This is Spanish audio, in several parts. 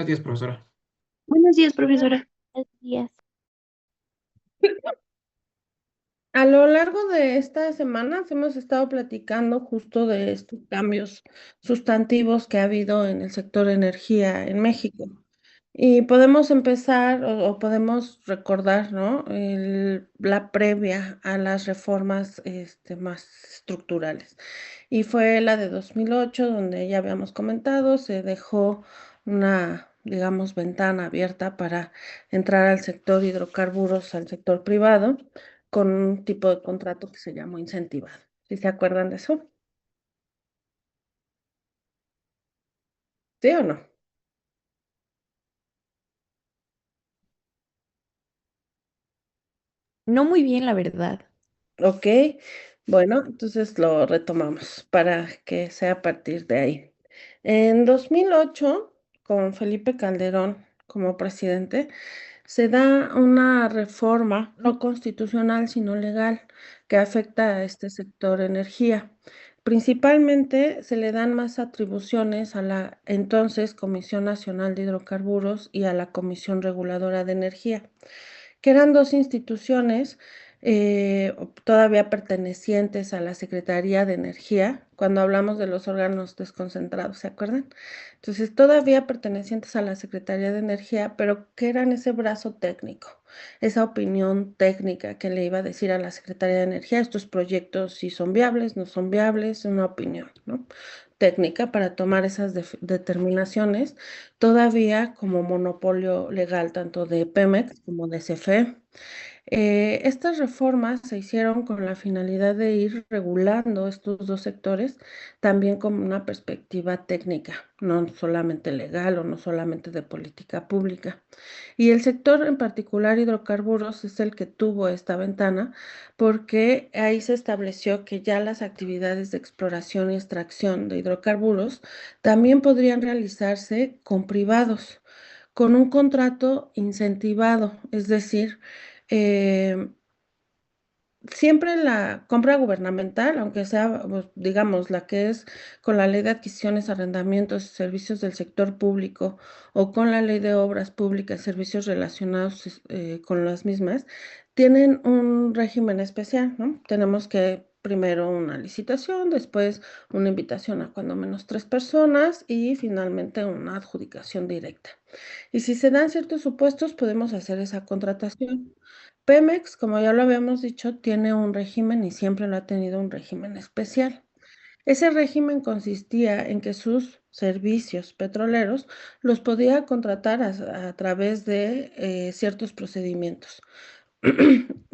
Buenos días, profesora. Buenos días, profesora. Buenos días. A lo largo de estas semanas hemos estado platicando justo de estos cambios sustantivos que ha habido en el sector energía en México. Y podemos empezar o podemos recordar, ¿no? La previa a las reformas más estructurales. Y fue la de 2008, donde ya habíamos comentado, se dejó una, digamos, ventana abierta para entrar al sector hidrocarburos, al sector privado, con un tipo de contrato que se llamó incentivado. ¿Sí se acuerdan de eso? ¿Sí o no? No muy bien, la verdad. Ok, bueno, entonces lo retomamos para que sea a partir de ahí. En 2008, con Felipe Calderón como presidente, se da una reforma no constitucional, sino legal, que afecta a este sector energía. Principalmente se le dan más atribuciones a la entonces Comisión Nacional de Hidrocarburos y a la Comisión Reguladora de Energía, que eran dos instituciones todavía pertenecientes a la Secretaría de Energía, cuando hablamos de los órganos desconcentrados, ¿se acuerdan? Entonces, todavía pertenecientes a la Secretaría de Energía, pero que eran ese brazo técnico, esa opinión técnica que le iba a decir a la Secretaría de Energía, estos proyectos si son viables, no son viables, una opinión, ¿no? Técnica para tomar esas determinaciones, todavía como monopolio legal tanto de Pemex como de CFE. Estas reformas se hicieron con la finalidad de ir regulando estos dos sectores también con una perspectiva técnica, no solamente legal o no solamente de política pública. Y el sector en particular hidrocarburos es el que tuvo esta ventana porque ahí se estableció que ya las actividades de exploración y extracción de hidrocarburos también podrían realizarse con privados, con un contrato incentivado, es decir, eh, siempre la compra gubernamental, aunque sea, pues, digamos, la que es con la ley de adquisiciones, arrendamientos y servicios del sector público o con la ley de obras públicas, servicios relacionados con las mismas, tienen un régimen especial, ¿no? Tenemos que primero una licitación, después una invitación a cuando menos tres personas y finalmente una adjudicación directa. Y si se dan ciertos supuestos, podemos hacer esa contratación. Pemex, como ya lo habíamos dicho, tiene un régimen y siempre lo ha tenido un régimen especial. Ese régimen consistía en que sus servicios petroleros los podía contratar a través de ciertos procedimientos.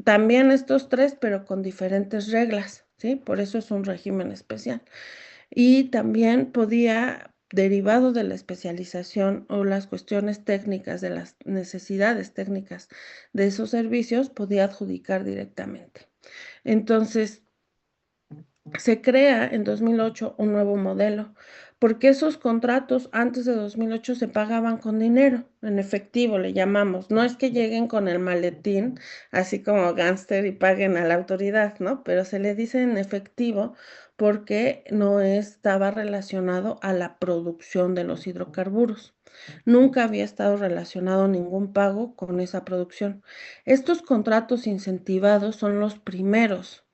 También estos tres, pero con diferentes reglas, ¿sí? Por eso es un régimen especial. Y también podía, derivado de la especialización o las cuestiones técnicas, de las necesidades técnicas de esos servicios, podía adjudicar directamente. Entonces, se crea en 2008 un nuevo modelo, porque esos contratos antes de 2008 se pagaban con dinero, en efectivo le llamamos. No es que lleguen con el maletín, así como gángster y paguen a la autoridad, ¿no? Pero se le dice en efectivo porque no estaba relacionado a la producción de los hidrocarburos. Nunca había estado relacionado ningún pago con esa producción. Estos contratos incentivados son los primeros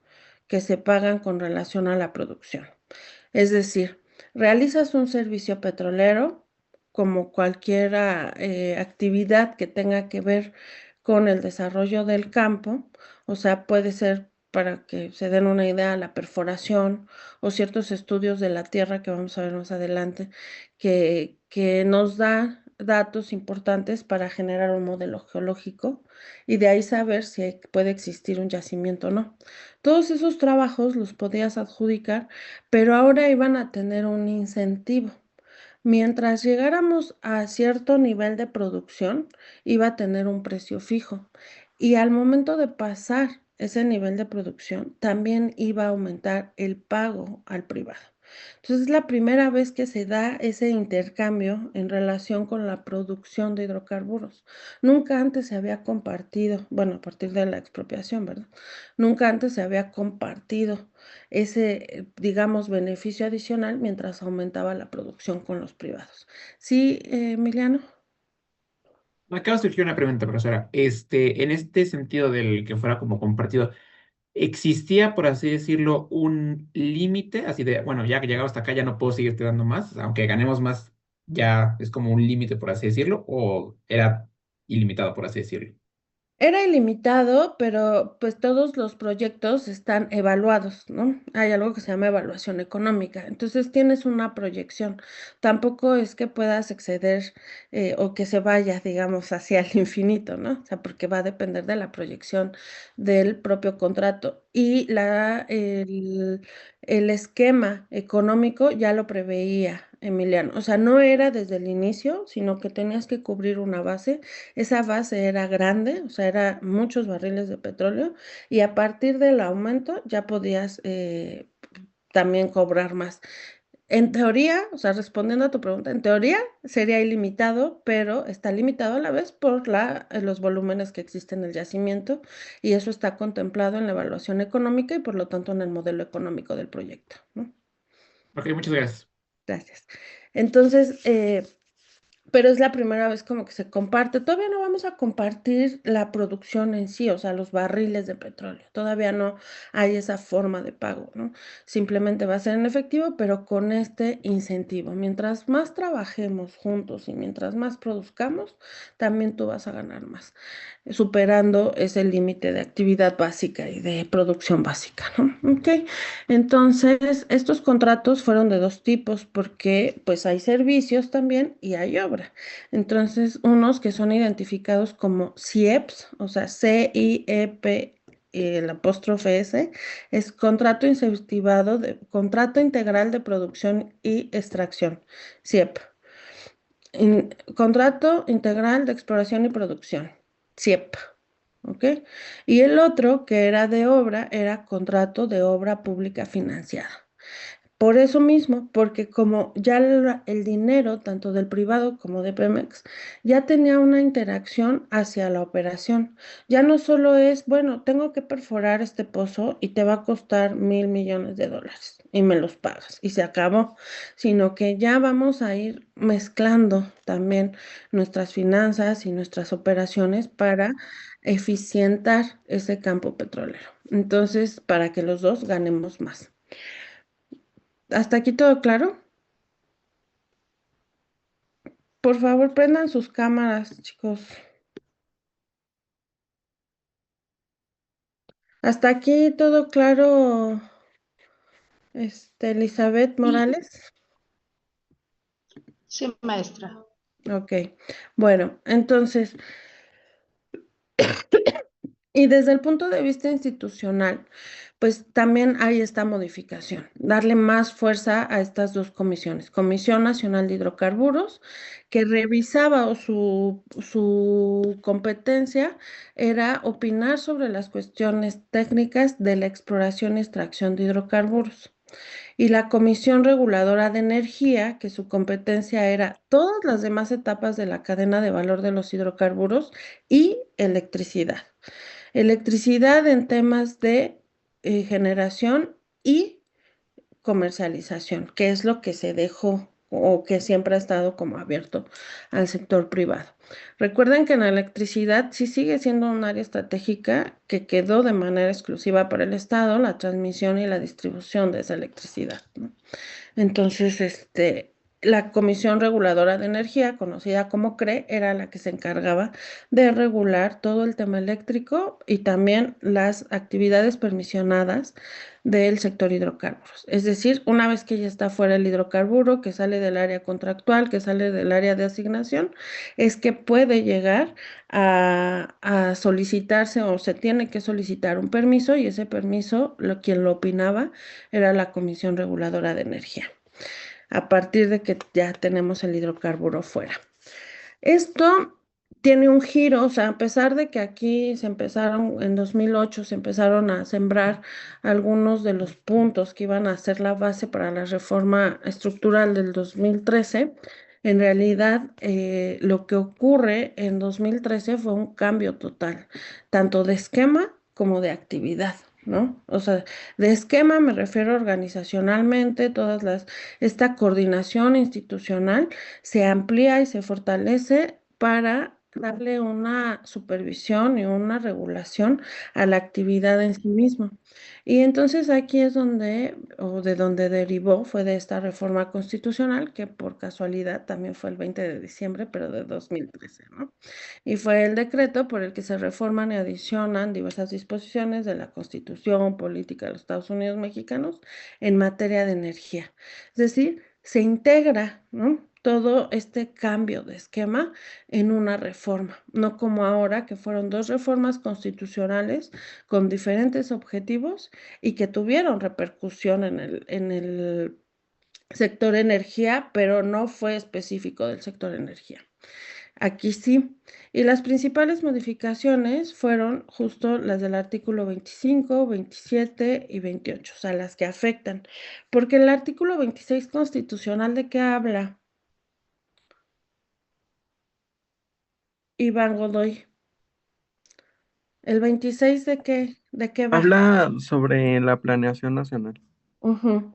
que se pagan con relación a la producción. Es decir, realizas un servicio petrolero como cualquier actividad que tenga que ver con el desarrollo del campo, o sea, puede ser para que se den una idea, la perforación o ciertos estudios de la tierra que vamos a ver más adelante, que nos da datos importantes para generar un modelo geológico y de ahí saber si puede existir un yacimiento o no. Todos esos trabajos los podías adjudicar, pero ahora iban a tener un incentivo. Mientras llegáramos a cierto nivel de producción, iba a tener un precio fijo. Y al momento de pasar ese nivel de producción, también iba a aumentar el pago al privado. Entonces, es la primera vez que se da ese intercambio en relación con la producción de hidrocarburos. Nunca antes se había compartido, bueno, a partir de la expropiación, ¿verdad? Nunca antes se había compartido ese, digamos, beneficio adicional mientras aumentaba la producción con los privados. ¿Sí, Emiliano? Me acaba de surgir una pregunta, profesora. En este sentido del que fuera como compartido, ¿existía, por así decirlo, un límite? Así de, bueno, ya que llegado hasta acá ya no puedo seguirte dando más, aunque ganemos más, ya es como un límite, por así decirlo, o era ilimitado, por así decirlo. Era ilimitado, pero pues todos los proyectos están evaluados, ¿no? Hay algo que se llama evaluación económica. Entonces tienes una proyección. Tampoco es que puedas exceder o que se vaya, digamos, hacia el infinito, ¿no? O sea, porque va a depender de la proyección del propio contrato. Y el esquema económico ya lo preveía Emiliano. O sea, no era desde el inicio, sino que tenías que cubrir una base. Esa base era grande, o sea, era muchos barriles de petróleo y a partir del aumento ya podías también cobrar más. En teoría, o sea, respondiendo a tu pregunta, en teoría sería ilimitado, pero está limitado a la vez por los volúmenes que existen en el yacimiento y eso está contemplado en la evaluación económica y por lo tanto en el modelo económico del proyecto, ¿no? Ok, muchas gracias. Gracias. Entonces, pero es la primera vez como que se comparte. Todavía no vamos a compartir la producción en sí, o sea, los barriles de petróleo. Todavía no hay esa forma de pago, ¿no? Simplemente va a ser en efectivo, pero con este incentivo. Mientras más trabajemos juntos y mientras más produzcamos, también tú vas a ganar más, superando ese límite de actividad básica y de producción básica, ¿no? Ok. Entonces, estos contratos fueron de dos tipos porque pues hay servicios también y hay obra. Entonces, unos que son identificados como CIEPs, o sea, CIEP, el apóstrofe S, es contrato integral de producción y extracción, CIEP. Contrato integral de exploración y producción, CIEP. ¿Ok? Y el otro, que era de obra, era contrato de obra pública financiada. Por eso mismo, porque como ya el dinero, tanto del privado como de Pemex, ya tenía una interacción hacia la operación. Ya no solo es, bueno, tengo que perforar este pozo y te va a costar $1,000 millones y me los pagas y se acabó, sino que ya vamos a ir mezclando también nuestras finanzas y nuestras operaciones para eficientar ese campo petrolero. Entonces, para que los dos ganemos más. ¿Hasta aquí todo claro? Por favor, prendan sus cámaras, chicos. Hasta aquí todo claro, Elizabeth Sí, Morales. sí, maestra. Ok. Bueno, entonces, y desde el punto de vista institucional, pues también hay esta modificación, darle más fuerza a estas dos comisiones. Comisión Nacional de Hidrocarburos, que revisaba o su competencia era opinar sobre las cuestiones técnicas de la exploración y extracción de hidrocarburos. Y la Comisión Reguladora de Energía, que su competencia era todas las demás etapas de la cadena de valor de los hidrocarburos y electricidad. Electricidad en temas de generación y comercialización, que es lo que se dejó o que siempre ha estado como abierto al sector privado. Recuerden que en la electricidad sí sigue siendo un área estratégica que quedó de manera exclusiva para el Estado, la transmisión y la distribución de esa electricidad, ¿no? Entonces, la Comisión Reguladora de Energía, conocida como CRE, era la que se encargaba de regular todo el tema eléctrico y también las actividades permisionadas del sector hidrocarburos. Es decir, una vez que ya está fuera el hidrocarburo, que sale del área contractual, que sale del área de asignación, es que puede llegar a solicitarse o se tiene que solicitar un permiso y ese permiso, quien lo opinaba era la Comisión Reguladora de Energía, a partir de que ya tenemos el hidrocarburo fuera. Esto tiene un giro, o sea, a pesar de que aquí se empezaron, en 2008 se empezaron a sembrar algunos de los puntos que iban a ser la base para la reforma estructural del 2013, en realidad lo que ocurre en 2013 fue un cambio total, tanto de esquema como de actividad, ¿no? O sea, de esquema me refiero organizacionalmente, esta coordinación institucional se amplía y se fortalece para darle una supervisión y una regulación a la actividad en sí misma. Y entonces aquí es donde, o de donde derivó, fue de esta reforma constitucional, que por casualidad también fue el 20 de diciembre, pero de 2013, ¿no? Y fue el decreto por el que se reforman y adicionan diversas disposiciones de la Constitución Política de los Estados Unidos Mexicanos en materia de energía. Es decir, se integra, ¿no?, todo este cambio de esquema en una reforma, no como ahora que fueron dos reformas constitucionales con diferentes objetivos y que tuvieron repercusión en el sector energía, pero no fue específico del sector energía. Aquí sí. Y las principales modificaciones fueron justo las del artículo 25, 27 y 28, o sea, las que afectan. Porque el artículo 26 constitucional, ¿de qué habla? Iván Godoy. ¿El 26 de qué? ¿De qué va? Habla sobre la planeación nacional. Ujú.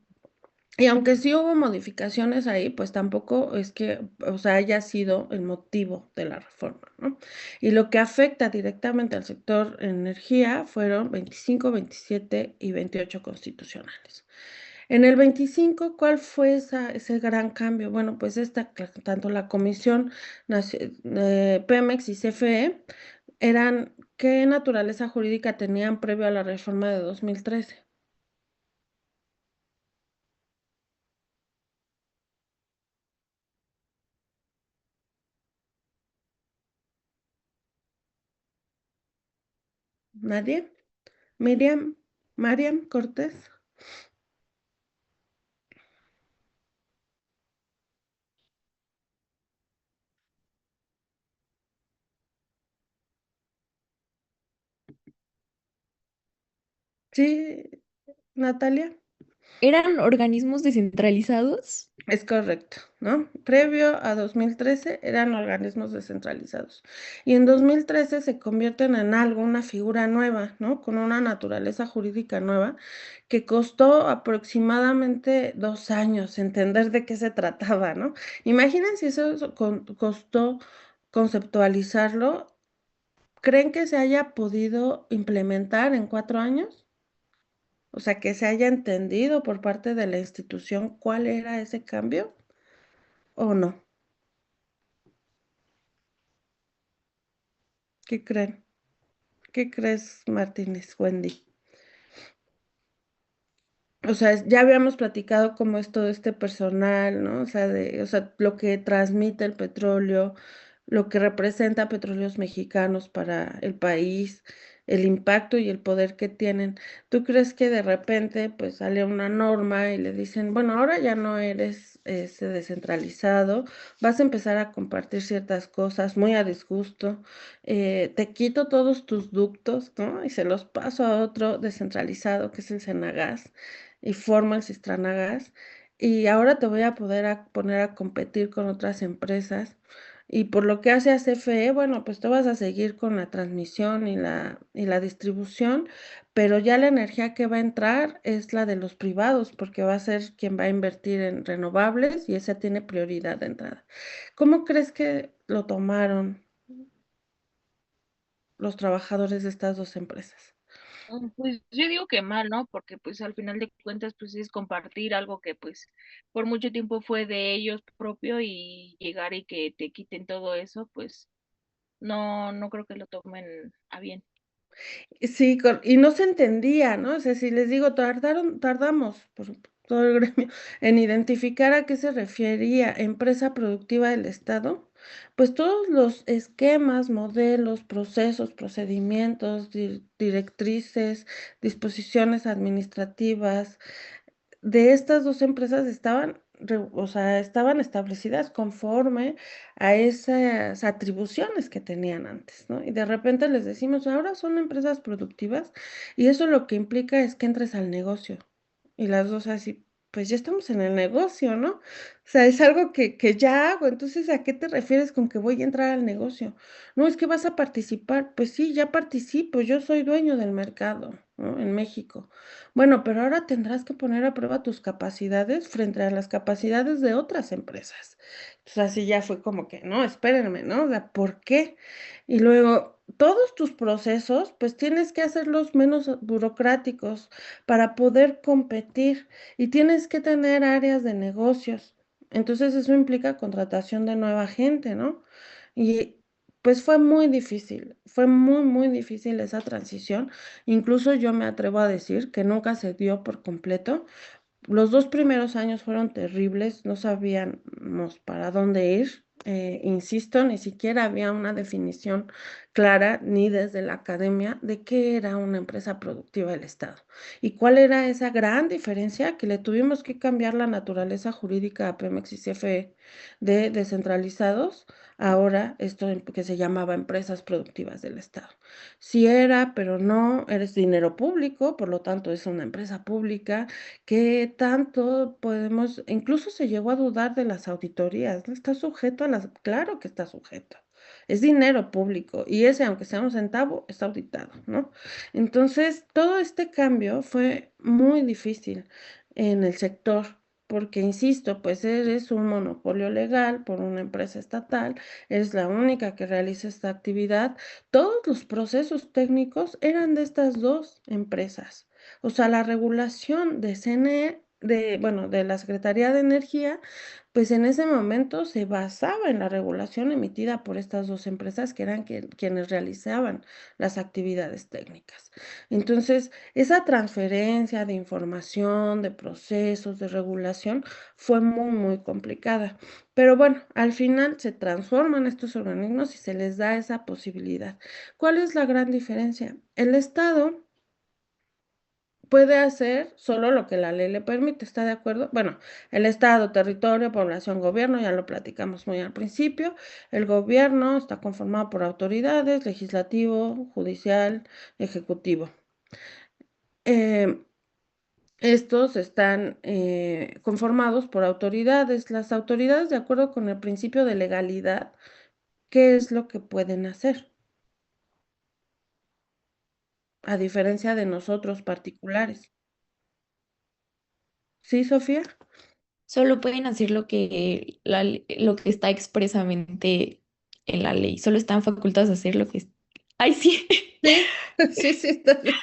Y aunque sí hubo modificaciones ahí, pues tampoco es que, o sea, haya sido el motivo de la reforma, ¿no? Y lo que afecta directamente al sector energía fueron 25, 27 y 28 constitucionales. En el 25, ¿cuál fue ese gran cambio? Bueno, pues tanto la Comisión Pemex y CFE eran, ¿qué naturaleza jurídica tenían previo a la reforma de 2013? ¿Nadie? Miriam, Mariam Cortés. Sí, Natalia. ¿Eran organismos descentralizados? Es correcto, ¿no? Previo a 2013 eran organismos descentralizados y en 2013 se convierten en algo, una figura nueva, ¿no? Con una naturaleza jurídica nueva que costó aproximadamente 2 años entender de qué se trataba, ¿no? Imagínense eso costó conceptualizarlo. ¿Creen que se haya podido implementar en 4 años? O sea, que se haya entendido por parte de la institución cuál era ese cambio o no. ¿Qué creen? ¿Qué crees, Martínez, Wendy? O sea, ya habíamos platicado cómo es todo este personal, ¿no? O sea, lo que transmite el petróleo, lo que representa Petróleos Mexicanos para el país, el impacto y el poder que tienen. ¿Tú crees que de repente pues sale una norma y le dicen, bueno, ahora ya no eres ese descentralizado, vas a empezar a compartir ciertas cosas muy a disgusto, te quito todos tus ductos, ¿no? Y se los paso a otro descentralizado que es el Senagas y forma el Cistranagas y ahora te voy a poder poner a competir con otras empresas. Y por lo que hace a CFE, bueno, pues tú vas a seguir con la transmisión y la distribución, pero ya la energía que va a entrar es la de los privados, porque va a ser quien va a invertir en renovables y esa tiene prioridad de entrada. ¿Cómo crees que lo tomaron los trabajadores de estas dos empresas? Pues yo digo que mal, ¿no? Porque pues al final de cuentas pues es compartir algo que pues por mucho tiempo fue de ellos propio y llegar y que te quiten todo eso, pues no creo que lo tomen a bien. Sí, y no se entendía, ¿no? O sea, si les digo, tardamos, por todo el gremio, en identificar a qué se refería empresa productiva del Estado, pues todos los esquemas, modelos, procesos, procedimientos, directrices, disposiciones administrativas, de estas dos empresas o sea, estaban establecidas conforme a esas atribuciones que tenían antes, ¿no? Y de repente les decimos, ahora son empresas productivas y eso lo que implica es que entres al negocio. Y las dos así, pues ya estamos en el negocio, ¿no? O sea, es algo que ya hago. Entonces, ¿a qué te refieres con que voy a entrar al negocio? No, es que vas a participar. Pues sí, ya participo, yo soy dueño del mercado. ¿no? En México. Bueno, pero ahora tendrás que poner a prueba tus capacidades frente a las capacidades de otras empresas. Entonces así ya fue como que, no, espérenme, ¿no? O sea, ¿por qué? Y luego, todos tus procesos, pues tienes que hacerlos menos burocráticos para poder competir y tienes que tener áreas de negocios. Entonces eso implica contratación de nueva gente, ¿no? Y pues fue muy difícil, fue muy, muy difícil esa transición. Incluso yo me atrevo a decir que nunca se dio por completo. Los 2 primeros años fueron terribles, no sabíamos para dónde ir. Insisto, ni siquiera había una definición clara, ni desde la academia, de qué era una empresa productiva del Estado y cuál era esa gran diferencia que le tuvimos que cambiar la naturaleza jurídica a Pemex y CFE de descentralizados, ahora esto que se llamaba empresas productivas del Estado. Sí era, pero no, eres dinero público, por lo tanto es una empresa pública. ¿Qué tanto podemos? Incluso se llegó a dudar de las auditorías, ¿no? Está sujeto a las, claro que está sujeto. Es dinero público y ese, aunque sea un centavo, está auditado, ¿no? Entonces, todo este cambio fue muy difícil en el sector, porque, insisto, pues eres un monopolio legal por una empresa estatal, eres la única que realiza esta actividad. Todos los procesos técnicos eran de estas dos empresas. O sea, la regulación de CNE, bueno, de la Secretaría de Energía, pues en ese momento se basaba en la regulación emitida por estas dos empresas que eran quienes realizaban las actividades técnicas. Entonces, esa transferencia de información, de procesos, de regulación, fue muy, muy complicada. Pero bueno, al final se transforman estos organismos y se les da esa posibilidad. ¿Cuál es la gran diferencia? El Estado puede hacer solo lo que la ley le permite, ¿está de acuerdo? Bueno, el Estado, territorio, población, gobierno, ya lo platicamos muy al principio. El gobierno está conformado por autoridades, legislativo, judicial, ejecutivo. Eh, Estos están conformados por autoridades. Las autoridades, de acuerdo con el principio de legalidad, ¿qué es lo que pueden hacer? A diferencia de nosotros particulares. ¿Sí, Sofía? Solo pueden hacer lo que está expresamente en la ley. Solo están facultados a hacer lo que... ¡Ay, sí! Sí, sí, sí, está bien.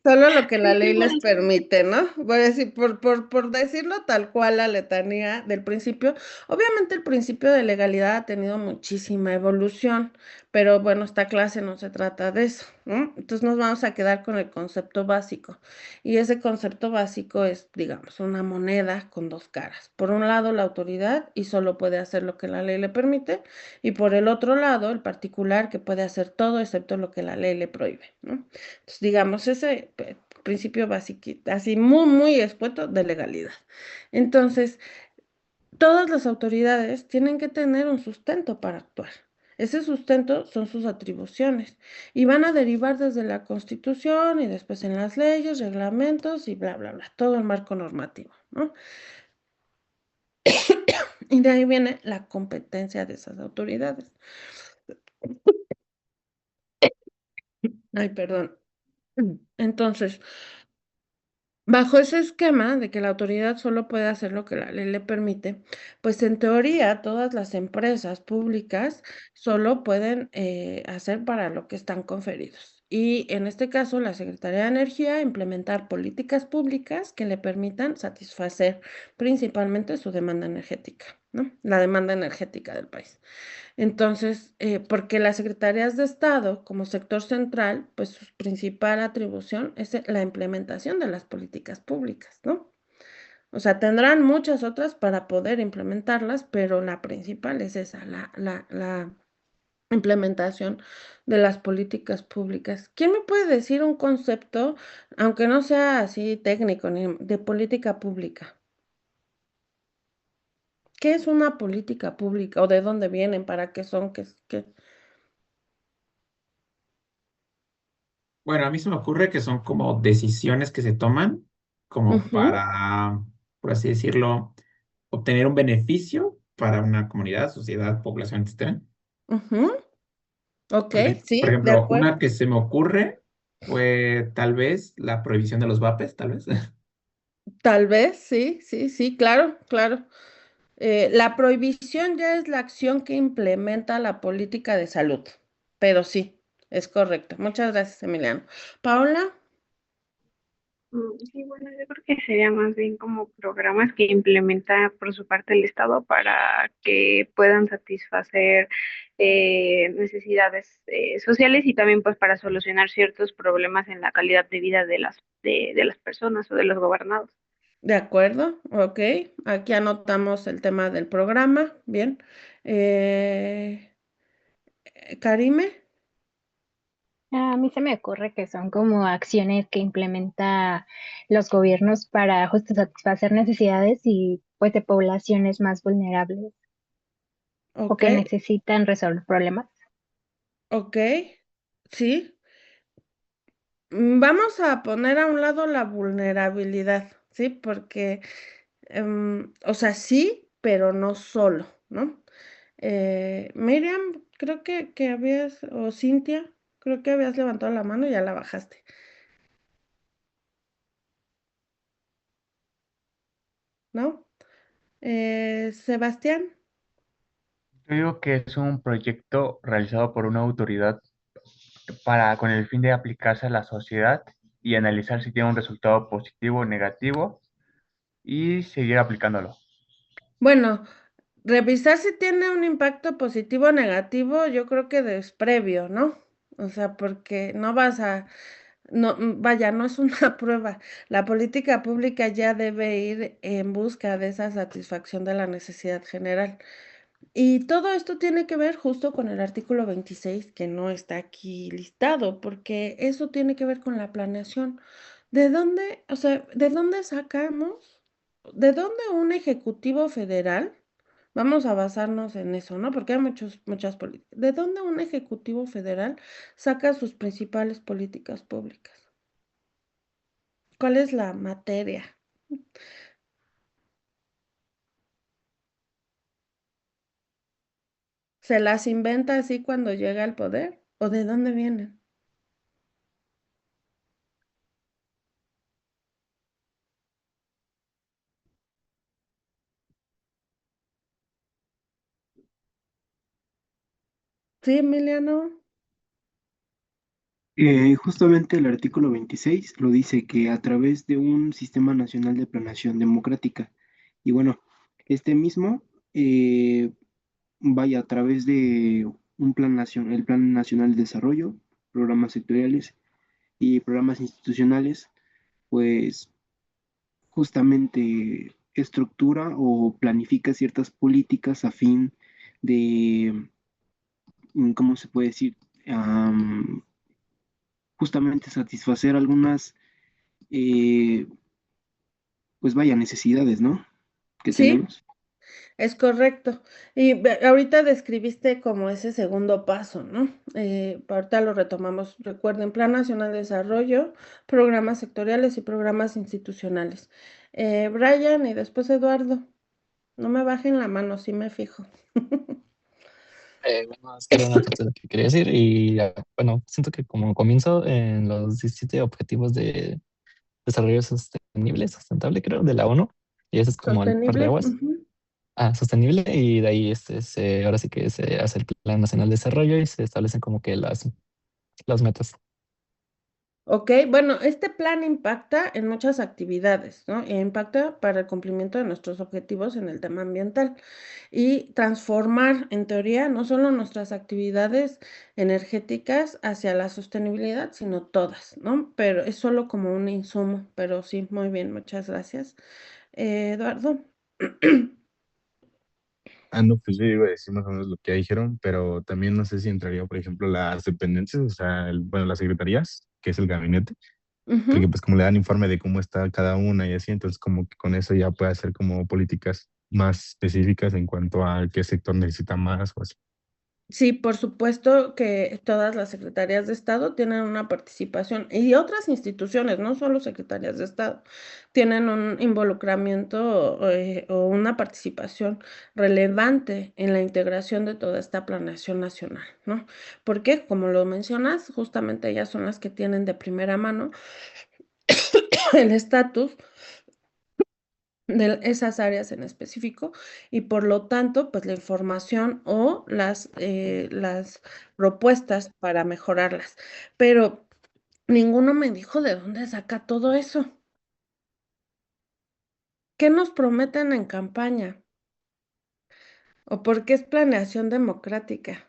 Solo lo que la ley les permite, ¿no? Voy a decir, por decirlo tal cual, la letanía del principio. Obviamente el principio de legalidad ha tenido muchísima evolución, pero bueno, esta clase no se trata de eso, ¿no? Entonces nos vamos a quedar con el concepto básico. Y ese concepto básico es, digamos, una moneda con dos caras. Por un lado, la autoridad y solo puede hacer lo que la ley le permite, y por el otro lado, el particular que puede hacer todo excepto lo que la ley le prohíbe, ¿no? Entonces, digamos, ese principio básico, así muy, muy expuesto de legalidad. Entonces, todas las autoridades tienen que tener un sustento para actuar. Ese sustento son sus atribuciones y van a derivar desde la Constitución y después en las leyes, reglamentos y bla, bla, bla, todo el marco normativo, ¿no? Y de ahí viene la competencia de esas autoridades. Ay, perdón. Entonces, bajo ese esquema de que la autoridad solo puede hacer lo que la ley le permite, pues en teoría todas las empresas públicas solo pueden hacer para lo que están conferidos. Y en este caso, la Secretaría de Energía implementar políticas públicas que le permitan satisfacer principalmente su demanda energética, ¿no? La demanda energética del país. Entonces, porque las secretarías de Estado como sector central, pues su principal atribución es la implementación de las políticas públicas, ¿no? O sea, tendrán muchas otras para poder implementarlas, pero la principal es esa, la implementación de las políticas públicas. ¿Quién me puede decir un concepto, aunque no sea así técnico, ni de política pública? ¿Qué es una política pública o de dónde vienen, para qué son, qué? Bueno, a mí se me ocurre que son como decisiones que se toman como Ujú, para, por así decirlo, obtener un beneficio para una comunidad, sociedad, población, etcétera. ujú. Ok, Por sí, de ejemplo, acuerdo. una que se me ocurre Fue tal vez la prohibición de los vapes, tal vez. Tal vez, sí, sí, sí, claro, claro. La prohibición ya es la acción que implementa la política de salud, pero sí, es correcto. Muchas gracias, Emiliano. Paola, Sí, bueno, yo creo que sería más bien como programas que implementa por su parte el Estado para que puedan satisfacer necesidades sociales y también pues para solucionar ciertos problemas en la calidad de vida de las personas o de los gobernados. de acuerdo, ok. Aquí anotamos el tema del programa, bien. Eh, Karime, A mí se me ocurre que son como acciones que implementa los gobiernos para justo satisfacer necesidades y pues de poblaciones más vulnerables o ok, que necesitan resolver problemas. ok, sí. Vamos a poner a un lado la vulnerabilidad, ¿sí? Porque, o sea, sí, pero no solo, ¿no? Miriam, creo que habías, o Cintia, creo que habías levantado la mano y ya la bajaste, ¿no? Sebastián, Yo digo que es un proyecto realizado por una autoridad con el fin de aplicarse a la sociedad y analizar si tiene un resultado positivo o negativo y seguir aplicándolo. bueno, revisar si tiene un impacto positivo o negativo, yo creo que es previo, ¿no? O sea, porque no vas a, no, vaya, no es una prueba. La política pública ya debe ir en busca de esa satisfacción de la necesidad general. Y todo esto tiene que ver justo con el artículo 26 que no está aquí listado, porque eso tiene que ver con la planeación. ¿De dónde, o sea, de dónde sacamos? ¿De dónde un ejecutivo federal? Vamos a basarnos en eso, ¿no? Porque hay muchas políticas. ¿De dónde un ejecutivo federal saca sus principales políticas públicas? ¿Cuál es la materia? ¿Se las inventa así cuando llega al poder? ¿O de dónde vienen? Sí, Emiliano. Justamente el artículo 26 lo dice que a través de un sistema nacional de planeación democrática. Y bueno, este mismo eh, vaya a través de un plan nacional, el Plan Nacional de Desarrollo, programas sectoriales y programas institucionales, pues justamente estructura o planifica ciertas políticas a fin de, ¿cómo se puede decir? Justamente satisfacer algunas, eh, pues vaya, necesidades, ¿no? Que Sí, tenemos. es correcto. Y ahorita describiste como ese segundo paso, ¿no? Ahorita lo retomamos. Recuerden, Plan Nacional de Desarrollo, programas sectoriales y programas institucionales. Brian y después Eduardo. No me bajen la mano, sí me fijo. Bueno, es que era una parte de lo que quería decir y bueno, siento que como comienzo en los 17 objetivos de desarrollo sostenible, sustentable, creo, de la ONU, y ese es como el par de Sostenible. aguas. Ujú. Ah, sostenible, y de ahí ahora sí que se hace el Plan Nacional de Desarrollo y se establecen como que las metas. Ok, bueno, este plan impacta en muchas actividades, ¿no? E impacta para el cumplimiento de nuestros objetivos en el tema ambiental y transformar, en teoría, no solo nuestras actividades energéticas hacia la sostenibilidad, sino todas, ¿no? Pero es solo como un insumo, pero sí, muy bien, muchas gracias. Eduardo. Ah, no, pues yo iba a decir más o menos lo que ya dijeron, pero también no sé si entraría, por ejemplo, las dependencias, o sea, bueno, las secretarías, que es el gabinete, porque Ujú. pues como le dan informe de cómo está cada una y así, entonces como que con eso ya puede hacer como políticas más específicas en cuanto a qué sector necesita más o así. Sí, por supuesto que todas las secretarías de Estado tienen una participación y otras instituciones, no solo secretarías de Estado, tienen un involucramiento o una participación relevante en la integración de toda esta planeación nacional, ¿no? Porque, como lo mencionas, justamente ellas son las que tienen de primera mano el estatus de esas áreas en específico y por lo tanto, pues la información o las propuestas para mejorarlas. Pero ninguno me dijo de dónde saca todo eso. ¿Qué nos prometen en campaña? ¿O por qué es planeación democrática?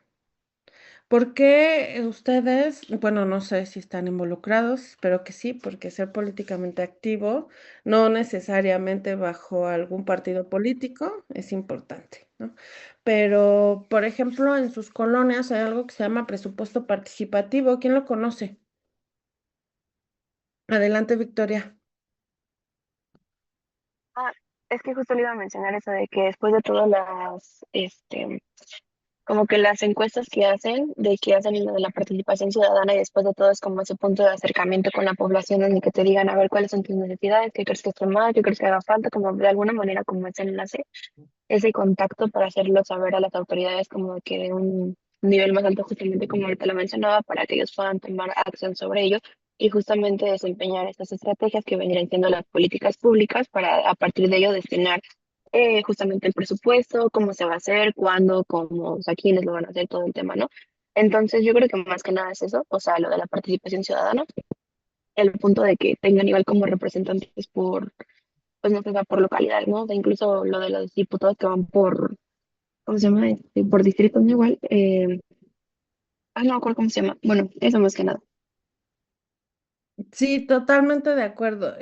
¿Por qué ustedes, bueno, no sé si están involucrados, espero que sí, porque ser políticamente activo, no necesariamente bajo algún partido político, es importante, ¿no? Pero, por ejemplo, en sus colonias hay algo que se llama presupuesto participativo. ¿Quién lo conoce? Adelante, Victoria. Ah, es que justo le iba a mencionar eso de que después de todas como que las encuestas que hacen lo de la participación ciudadana y después de todo es como ese punto de acercamiento con la población en el que te digan a ver cuáles son tus necesidades, qué crees que esté mal, qué crees que haga falta, como de alguna manera como ese enlace, ese contacto para hacerlo saber a las autoridades como que de un nivel más alto, justamente como ahorita lo mencionaba, para que ellos puedan tomar acción sobre ello y justamente desempeñar estas estrategias que vendrían siendo las políticas públicas para a partir de ello destinar justamente el presupuesto, cómo se va a hacer, cuándo, cómo, o sea, quiénes lo van a hacer, todo el tema, ¿no? Entonces yo creo que más que nada es eso, o sea, lo de la participación ciudadana, el punto de que tengan igual como representantes por, pues no sé, por localidad, ¿no? O sea, incluso lo de los diputados que van por, ¿cómo se llama? Por distritos, ¿no? Igual, no me acuerdo cómo se llama. Bueno, eso más que nada. Sí, totalmente de acuerdo.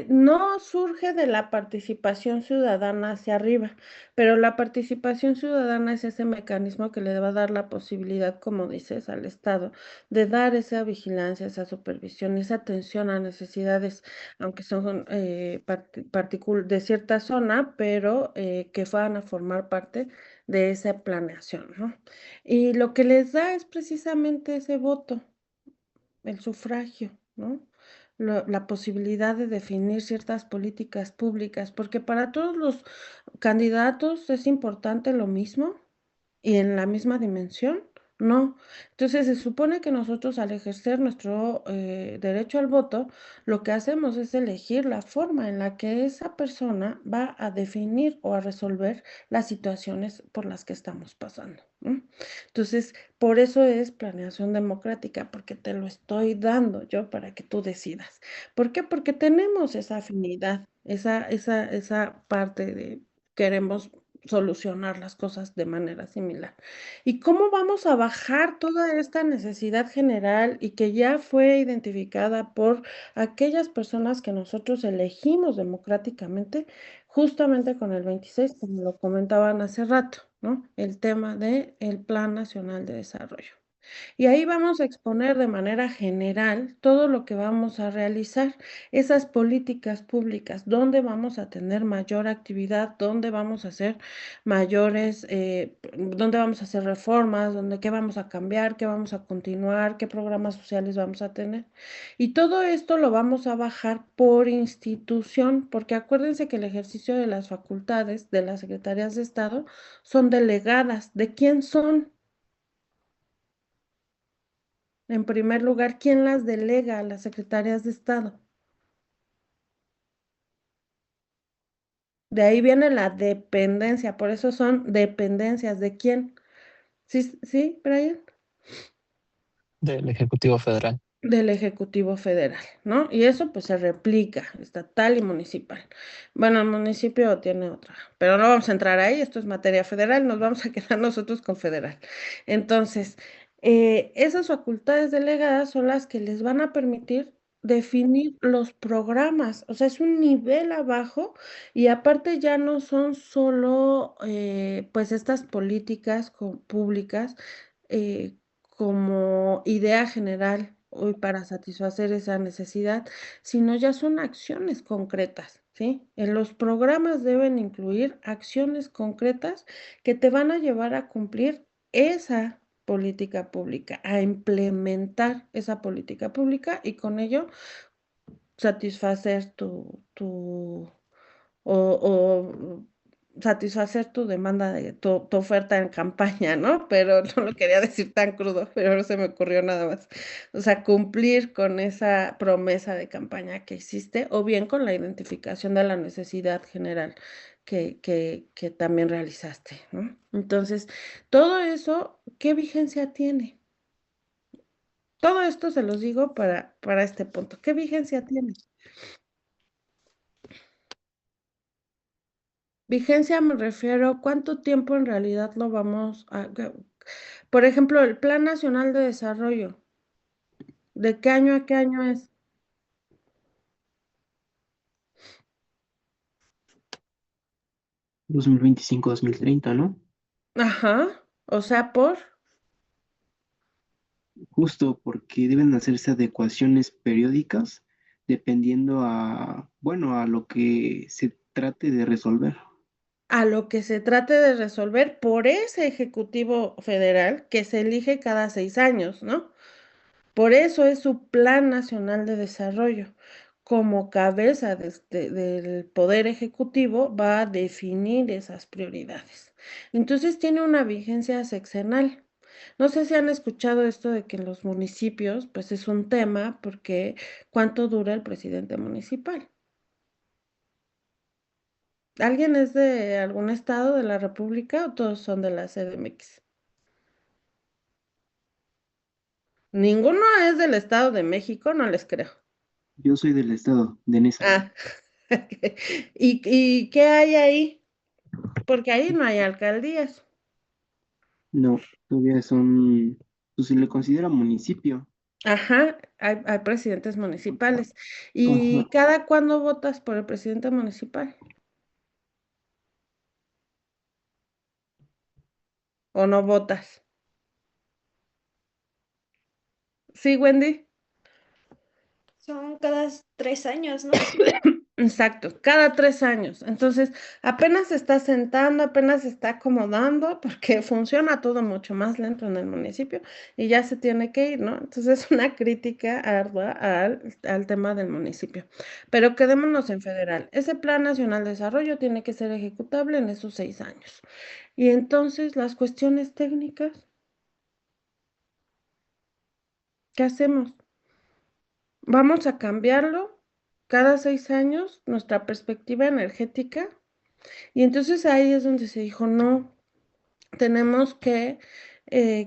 No surge de la participación ciudadana hacia arriba, pero la participación ciudadana es ese mecanismo que le va a dar la posibilidad, como dices, al Estado de dar esa vigilancia, esa supervisión, esa atención a necesidades, aunque son de cierta zona, pero que van a formar parte de esa planeación, ¿no? Y lo que les da es precisamente ese voto, el sufragio, ¿no? La posibilidad de definir ciertas políticas públicas, porque para todos los candidatos es importante lo mismo y en la misma dimensión, no. Entonces se supone que nosotros al ejercer nuestro derecho al voto, lo que hacemos es elegir la forma en la que esa persona va a definir o a resolver las situaciones por las que estamos pasando, ¿no? Entonces, por eso es planeación democrática, porque te lo estoy dando yo para que tú decidas. ¿Por qué? Porque tenemos esa afinidad, esa parte de queremos solucionar las cosas de manera similar. ¿Y cómo vamos a bajar toda esta necesidad general y que ya fue identificada por aquellas personas que nosotros elegimos democráticamente, justamente con el 26, como lo comentaban hace rato, ¿no? El tema del Plan Nacional de Desarrollo. Y ahí vamos a exponer de manera general todo lo que vamos a realizar, esas políticas públicas, dónde vamos a tener mayor actividad, dónde vamos a hacer dónde vamos a hacer reformas, dónde qué vamos a cambiar, qué vamos a continuar, qué programas sociales vamos a tener. Y todo esto lo vamos a bajar por institución, porque acuérdense que el ejercicio de las facultades de las secretarías de Estado son delegadas. ¿De quién son? En primer lugar, ¿quién las delega a las secretarias de Estado? De ahí viene la dependencia, por eso son dependencias. ¿De quién? ¿Sí, sí, Brian? Del Ejecutivo Federal. Del Ejecutivo Federal, ¿no? Y eso pues se replica, estatal y municipal. Bueno, el municipio tiene otra, pero no vamos a entrar ahí, esto es materia federal, nos vamos a quedar nosotros con federal. Entonces, esas facultades delegadas son las que les van a permitir definir los programas, o sea, es un nivel abajo y aparte ya no son solo pues estas políticas públicas eh, como idea general hoy para satisfacer esa necesidad, sino ya son acciones concretas, ¿sí? En los programas deben incluir acciones concretas que te van a llevar a cumplir esa política pública, a implementar esa política pública y con ello satisfacer o satisfacer tu demanda de tu oferta en campaña, ¿no? Pero no lo quería decir tan crudo, pero no se me ocurrió nada más. O sea, cumplir con esa promesa de campaña que hiciste, o bien con la identificación de la necesidad general que también realizaste, ¿no? Entonces, todo eso, ¿qué vigencia tiene? Todo esto se los digo para este punto. ¿Qué vigencia tiene? Vigencia me refiero, ¿cuánto tiempo en realidad lo vamos a... Por ejemplo, el Plan Nacional de Desarrollo, ¿de qué año a qué año es? 2025-2030, ¿no? Ajá, o sea, por... Justo porque deben hacerse adecuaciones periódicas dependiendo a, bueno, a lo que se trate de resolver. A lo que se trate de resolver por ese Ejecutivo Federal que se elige cada 6 años, ¿no? Por eso es su Plan Nacional de Desarrollo. Como cabeza del Poder Ejecutivo va a definir esas prioridades. Entonces tiene una vigencia sexenal. No sé si han escuchado esto de que en los municipios, pues es un tema porque ¿cuánto dura el presidente municipal? ¿Alguien es de algún estado de la República o todos son de la CDMX? Ninguno es del Estado de México, no les creo. Yo soy del estado de Nesa. Ah, ¿y qué hay ahí? Porque ahí no hay alcaldías. No, todavía son, pues se le considera municipio. Ajá, hay presidentes municipales. Ajá. ¿Y cada cuándo votas por el presidente municipal? ¿O no votas? Sí, Wendy. Son cada 3 años, ¿no? Exacto, cada 3 años. Entonces, apenas se está sentando, apenas se está acomodando, porque funciona todo mucho más lento en el municipio y ya se tiene que ir, ¿no? Entonces, es una crítica ardua al tema del municipio. Pero quedémonos en federal. Ese Plan Nacional de Desarrollo tiene que ser ejecutable en esos 6 años. Y entonces, las cuestiones técnicas, ¿qué hacemos? Vamos a cambiarlo cada 6 años, nuestra perspectiva energética. Y entonces ahí es donde se dijo, no, tenemos que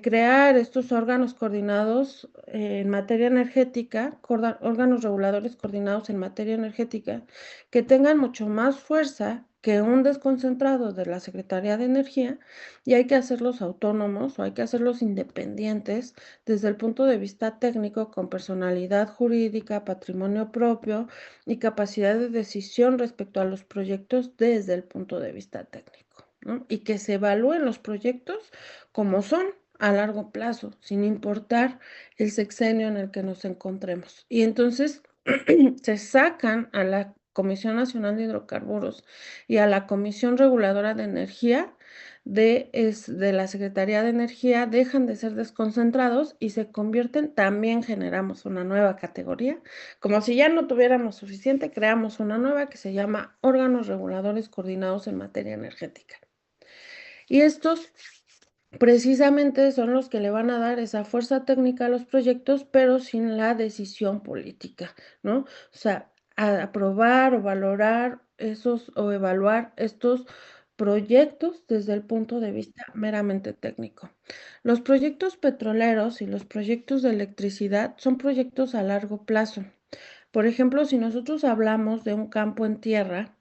crear estos órganos coordinados en materia energética, órganos reguladores coordinados en materia energética, que tengan mucho más fuerza que un desconcentrado de la Secretaría de Energía, y hay que hacerlos autónomos o hay que hacerlos independientes desde el punto de vista técnico, con personalidad jurídica, patrimonio propio y capacidad de decisión respecto a los proyectos desde el punto de vista técnico, ¿no? Y que se evalúen los proyectos como son a largo plazo, sin importar el sexenio en el que nos encontremos. Y entonces se sacan a la Comisión Nacional de Hidrocarburos y a la Comisión Reguladora de Energía de la Secretaría de Energía, dejan de ser desconcentrados y se convierten, también generamos una nueva categoría, como si ya no tuviéramos suficiente, creamos una nueva que se llama órganos reguladores coordinados en materia energética. Y estos precisamente son los que le van a dar esa fuerza técnica a los proyectos, pero sin la decisión política, ¿no? O sea, aprobar o valorar esos o evaluar estos proyectos desde el punto de vista meramente técnico. Los proyectos petroleros y los proyectos de electricidad son proyectos a largo plazo. Por ejemplo, si nosotros hablamos de un campo en tierra,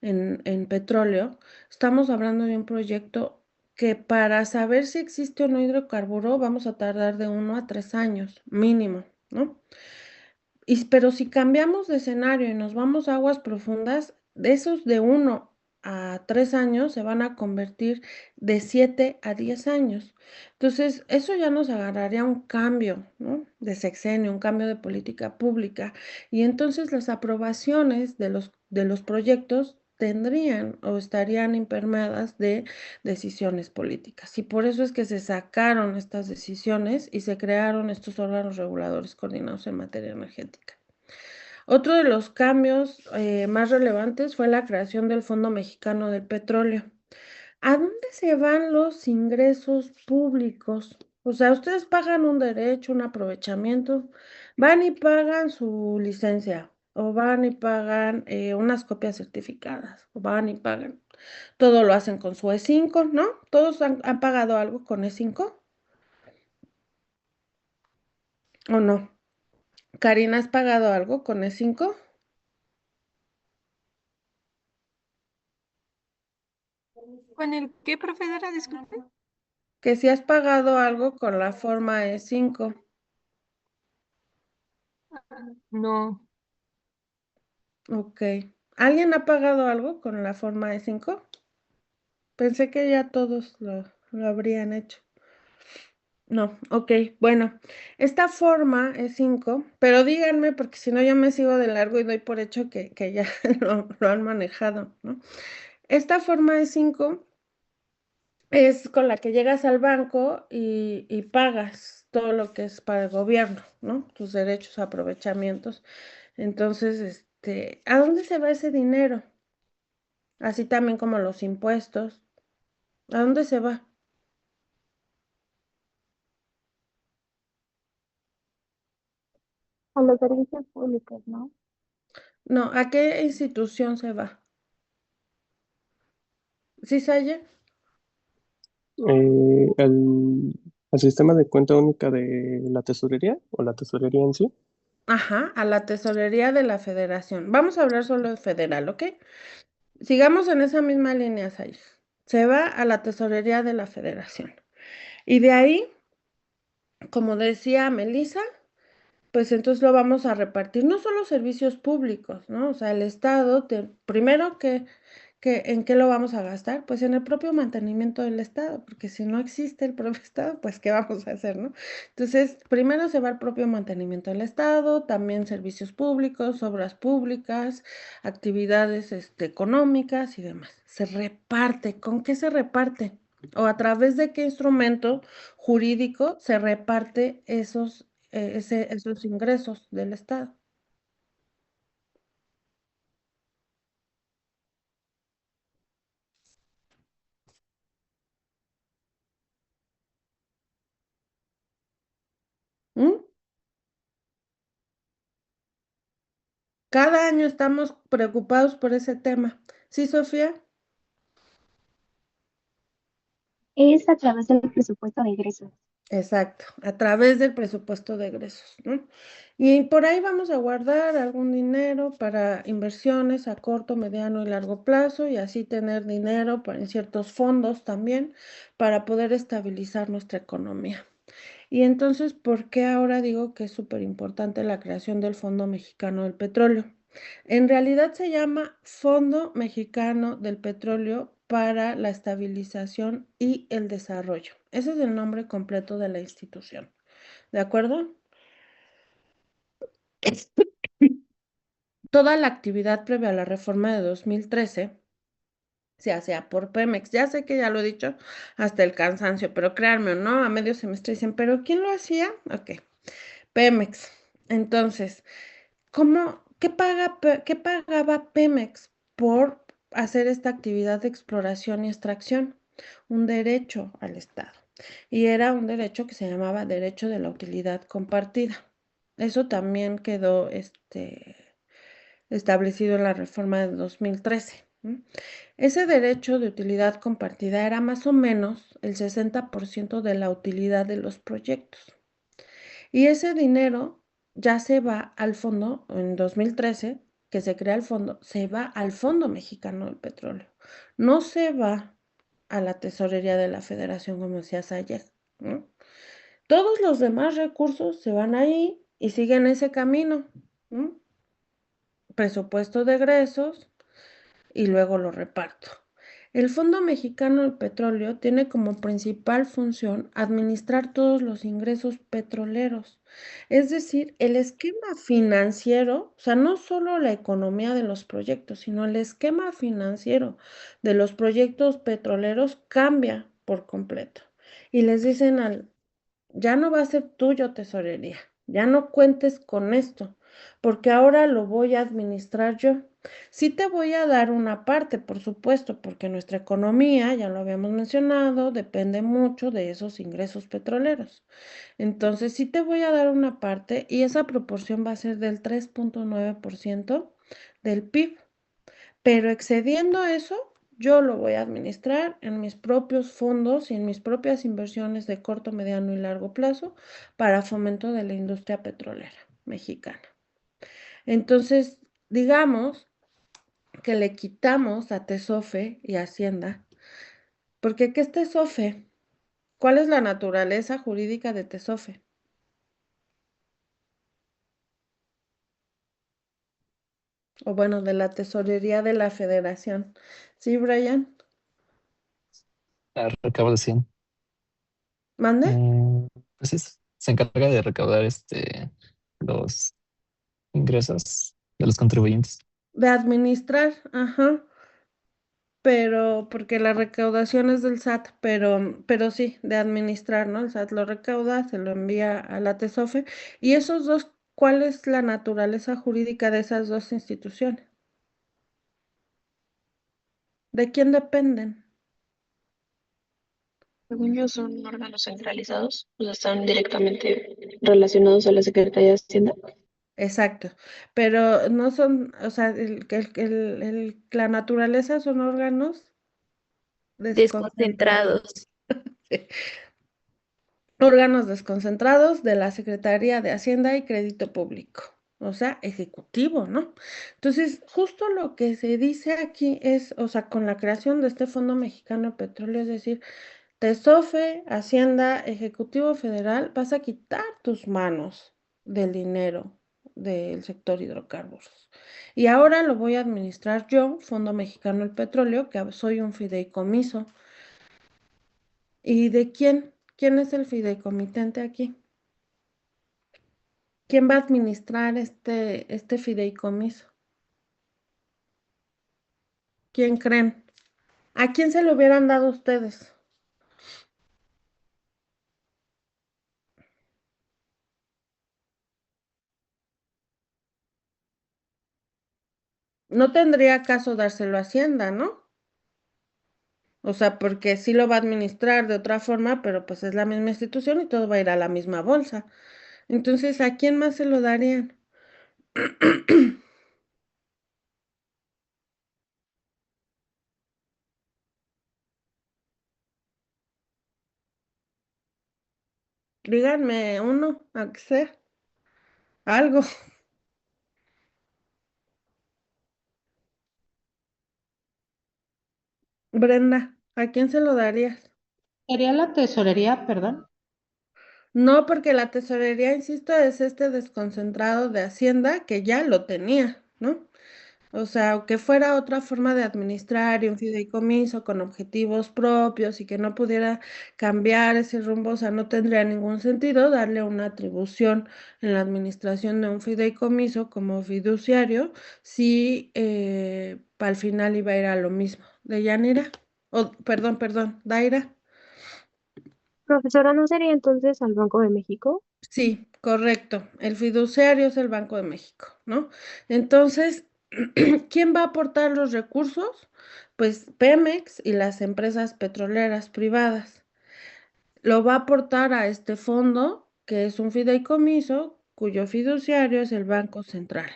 en petróleo, estamos hablando de un proyecto que para saber si existe o no hidrocarburo vamos a tardar de 1 a 3 años mínimo, ¿no? Pero si cambiamos de escenario y nos vamos a aguas profundas, de esos de 1 a 3 años se van a convertir de 7 a 10 años. Entonces, eso ya nos agarraría un cambio, ¿no? De sexenio, un cambio de política pública. Y entonces las aprobaciones de los proyectos tendrían o estarían impermeadas de decisiones políticas. Y por eso es que se sacaron estas decisiones y se crearon estos órganos reguladores coordinados en materia energética. Otro de los cambios más relevantes fue la creación del Fondo Mexicano del Petróleo. ¿A dónde se van los ingresos públicos? O sea, ustedes pagan un derecho, un aprovechamiento, van y pagan su licencia, o van y pagan unas copias certificadas, o van y pagan. Todo lo hacen con su E5, ¿no? ¿Todos han pagado algo con E5 o no? Karina, ¿has pagado algo con E5? ¿Con el qué, profesora? Disculpe. Que si has pagado algo con la forma E5. No. Ok. ¿Alguien ha pagado algo con la forma E5? Pensé que ya todos lo habrían hecho. No, ok, bueno. Esta forma E5, pero díganme, porque si no yo me sigo de largo y doy por hecho que ya lo han manejado, ¿no? Esta forma E5 es con la que llegas al banco y pagas todo lo que es para el gobierno, ¿no? Tus derechos, aprovechamientos. Entonces, ¿a dónde se va ese dinero? Así también como los impuestos. ¿A dónde se va? A los servicios públicos, ¿no? No, ¿a qué institución se va? ¿Sí, Saye? Al sistema de cuenta única de la tesorería o la tesorería en sí. Ajá, a la tesorería de la federación. Vamos a hablar solo de federal, ¿ok? Sigamos en esa misma línea, Saye. Se va a la tesorería de la federación. Y de ahí, como decía Melissa, pues entonces lo vamos a repartir, no solo servicios públicos, ¿no? O sea, el Estado, primero ¿en qué lo vamos a gastar? Pues en el propio mantenimiento del Estado, porque si no existe el propio Estado, pues ¿qué vamos a hacer, no? Entonces, primero se va el propio mantenimiento del Estado, también servicios públicos, obras públicas, actividades económicas y demás. Se reparte. ¿Con qué se reparte? ¿O a través de qué instrumento jurídico se reparte esos ingresos del Estado? ¿Mm? Cada año estamos preocupados por ese tema. ¿Sí, Sofía? Es a través del presupuesto de egresos. Exacto, a través del presupuesto de egresos, ¿no? Y por ahí vamos a guardar algún dinero para inversiones a corto, mediano y largo plazo y así tener dinero en ciertos fondos también para poder estabilizar nuestra economía. Y entonces, ¿por qué ahora digo que es súper importante la creación del Fondo Mexicano del Petróleo? En realidad se llama Fondo Mexicano del Petróleo para la Estabilización y el Desarrollo. Ese es el nombre completo de la institución. ¿De acuerdo? Toda la actividad previa a la reforma de 2013 se hacía por Pemex. Ya sé que ya lo he dicho hasta el cansancio, pero créanme o no, a medio semestre dicen, ¿pero quién lo hacía? Ok, Pemex. Entonces, qué pagaba Pemex por hacer esta actividad de exploración y extracción? Un derecho al Estado. Y era un derecho que se llamaba derecho de la utilidad compartida. Eso también quedó establecido en la reforma de 2013. Ese derecho de utilidad compartida era más o menos el 60% de la utilidad de los proyectos. Y ese dinero ya se va al fondo, en 2013, que se crea el fondo, se va al Fondo Mexicano del Petróleo. No se va a la tesorería de la Federación, como decía ayer, ¿no? Todos los demás recursos se van ahí y siguen ese camino, ¿no? Presupuesto de egresos y luego lo reparto. El Fondo Mexicano del Petróleo tiene como principal función administrar todos los ingresos petroleros, es decir, el esquema financiero, o sea, no solo la economía de los proyectos, sino el esquema financiero de los proyectos petroleros cambia por completo. Y les dicen ya no va a ser tuyo tesorería, ya no cuentes con esto, porque ahora lo voy a administrar yo. Sí te voy a dar una parte, por supuesto, porque nuestra economía, ya lo habíamos mencionado, depende mucho de esos ingresos petroleros. Entonces, sí te voy a dar una parte y esa proporción va a ser del 3.9% del PIB. Pero excediendo eso, yo lo voy a administrar en mis propios fondos y en mis propias inversiones de corto, mediano y largo plazo para fomento de la industria petrolera mexicana. Entonces, digamos que le quitamos a TESOFE y Hacienda, porque ¿qué es TESOFE? ¿Cuál es la naturaleza jurídica de TESOFE? O bueno, de la Tesorería de la Federación. ¿Sí, Brian? La recaudación. ¿Mande? Pues se encarga de recaudar los ingresos de los contribuyentes. De administrar, ajá. Pero, porque la recaudación es del SAT, pero sí, de administrar, ¿no? El SAT lo recauda, se lo envía a la TESOFE. Y esos dos, ¿cuál es la naturaleza jurídica de esas dos instituciones? ¿De quién dependen? Según yo, son órganos centralizados, o sea, están directamente relacionados a la Secretaría de Hacienda. Exacto, pero no son, o sea, la naturaleza son órganos desconcentrados. Desconcentrados. Órganos desconcentrados de la Secretaría de Hacienda y Crédito Público, o sea, ejecutivo, ¿no? Entonces, justo lo que se dice aquí es, o sea, con la creación de este Fondo Mexicano de Petróleo, es decir, TESOFE, Hacienda, Ejecutivo Federal, vas a quitar tus manos del dinero del sector hidrocarburos. Y ahora lo voy a administrar yo, Fondo Mexicano del Petróleo, que soy un fideicomiso. ¿Y de quién? ¿Quién es el fideicomitente aquí? ¿Quién va a administrar este fideicomiso? ¿Quién creen? ¿A quién se lo hubieran dado ustedes? No tendría caso dárselo a Hacienda, ¿no? O sea, porque sí lo va a administrar de otra forma, pero pues es la misma institución y todo va a ir a la misma bolsa. Entonces, ¿a quién más se lo darían? Díganme uno, aunque sea algo. Brenda, ¿a quién se lo darías? ¿Sería la tesorería, perdón? No, porque la tesorería, insisto, es este desconcentrado de Hacienda que ya lo tenía, ¿no? O sea, aunque fuera otra forma de administrar y un fideicomiso con objetivos propios y que no pudiera cambiar ese rumbo, o sea, no tendría ningún sentido darle una atribución en la administración de un fideicomiso como fiduciario si al final iba a ir a lo mismo. ¿De Yanira? O, perdón, Daira. Profesora, ¿no sería entonces al Banco de México? Sí, correcto. El fiduciario es el Banco de México, ¿no? Entonces, ¿quién va a aportar los recursos? Pues Pemex y las empresas petroleras privadas. Lo va a aportar a este fondo, que es un fideicomiso, cuyo fiduciario es el Banco Central.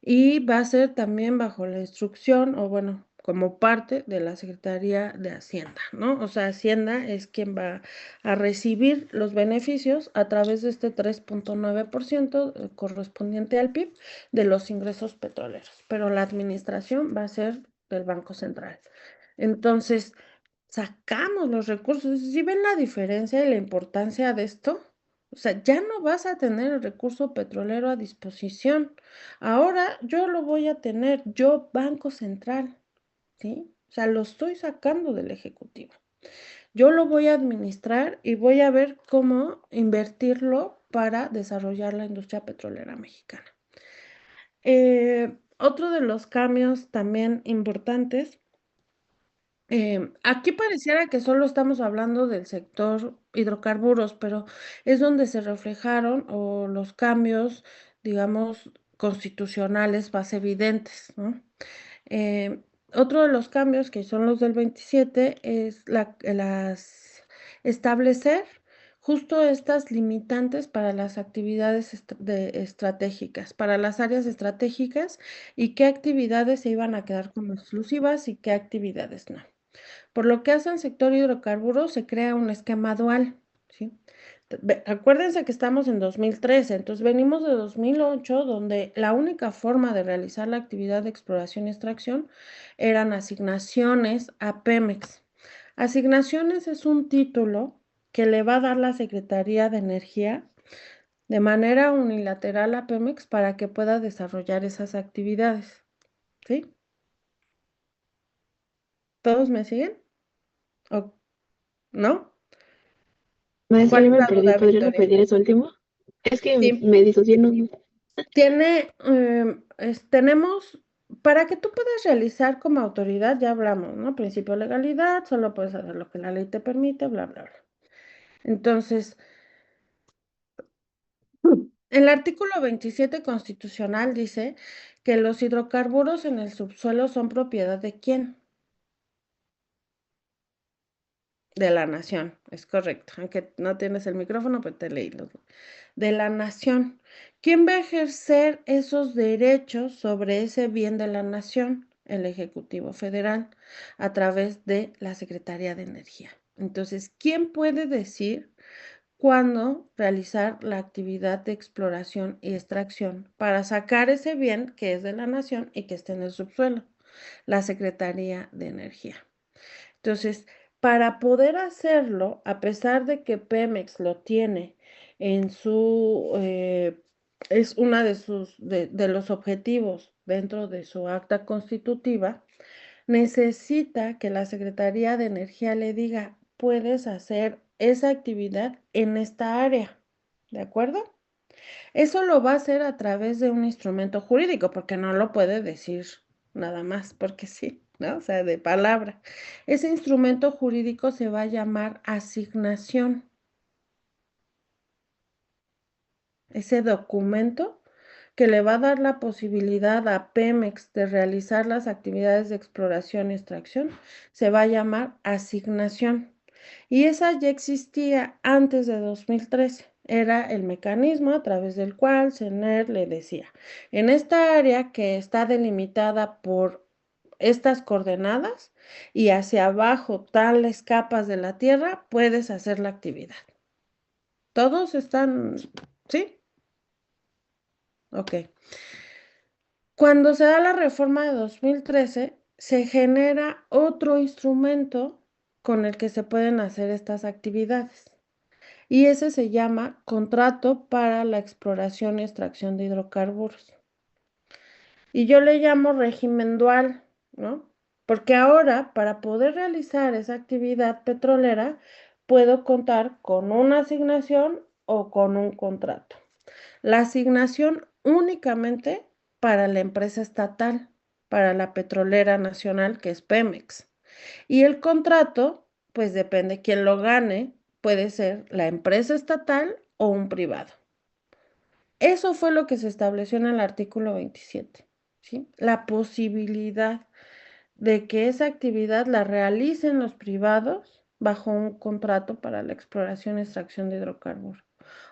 Y va a ser también bajo la instrucción, o bueno, como parte de la Secretaría de Hacienda, ¿no? O sea, Hacienda es quien va a recibir los beneficios a través de este 3.9% correspondiente al PIB de los ingresos petroleros, pero la administración va a ser del Banco Central. Entonces, sacamos los recursos. ¿Sí ven la diferencia y la importancia de esto? O sea, ya no vas a tener el recurso petrolero a disposición. Ahora yo lo voy a tener, yo, Banco Central, ¿sí? O sea, lo estoy sacando del Ejecutivo. Yo lo voy a administrar y voy a ver cómo invertirlo para desarrollar la industria petrolera mexicana. Otro de los cambios también importantes, aquí pareciera que solo estamos hablando del sector hidrocarburos, pero es donde se reflejaron o los cambios, digamos, constitucionales más evidentes, ¿no? Otro de los cambios, que son los del 27, es establecer justo estas limitantes para las actividades estratégicas, para las áreas estratégicas y qué actividades se iban a quedar como exclusivas y qué actividades no. Por lo que hace el sector hidrocarburos, se crea un esquema dual, ¿sí? Acuérdense que estamos en 2013, entonces venimos de 2008, donde la única forma de realizar la actividad de exploración y extracción eran asignaciones a Pemex. Asignaciones es un título que le va a dar la Secretaría de Energía de manera unilateral a Pemex para que pueda desarrollar esas actividades, ¿sí? ¿Todos me siguen? ¿O no? Maestra, ¿Cuál yo es me la perdí. duda, ¿Podría Victoria? repetir eso último? Es que Sí. me disocié, no. Tenemos, para que tú puedas realizar como autoridad, ya hablamos, ¿no? Principio de legalidad, solo puedes hacer lo que la ley te permite, bla, bla, bla. Entonces, el artículo 27 constitucional dice que los hidrocarburos en el subsuelo son propiedad ¿de quién? De la nación, es correcto. Aunque no tienes el micrófono, pues te leí. De la nación. ¿Quién va a ejercer esos derechos sobre ese bien de la nación? El Ejecutivo Federal, a través de la Secretaría de Energía. Entonces, ¿quién puede decir cuándo realizar la actividad de exploración y extracción para sacar ese bien que es de la nación y que esté en el subsuelo? La Secretaría de Energía. Entonces, para poder hacerlo, a pesar de que Pemex lo tiene en es una de los objetivos dentro de su acta constitutiva, necesita que la Secretaría de Energía le diga, puedes hacer esa actividad en esta área, ¿de acuerdo? Eso lo va a hacer a través de un instrumento jurídico, porque no lo puede decir nada más, porque sí, ¿no? O sea, de palabra. Ese instrumento jurídico se va a llamar asignación. Ese documento que le va a dar la posibilidad a Pemex de realizar las actividades de exploración y extracción, se va a llamar asignación. Y esa ya existía antes de 2013. Era el mecanismo a través del cual CENER le decía, en esta área que está delimitada por estas coordenadas y hacia abajo tales capas de la tierra, puedes hacer la actividad. ¿Todos están, sí? Ok. Cuando se da la reforma de 2013, se genera otro instrumento con el que se pueden hacer estas actividades. Y ese se llama contrato para la exploración y extracción de hidrocarburos. Y yo le llamo régimen dual, ¿no? Porque ahora, para poder realizar esa actividad petrolera, puedo contar con una asignación o con un contrato. La asignación únicamente para la empresa estatal, para la petrolera nacional, que es Pemex. Y el contrato, pues depende quién lo gane, puede ser la empresa estatal o un privado. Eso fue lo que se estableció en el artículo 27, ¿sí? La posibilidad de que esa actividad la realicen los privados bajo un contrato para la exploración y extracción de hidrocarburos,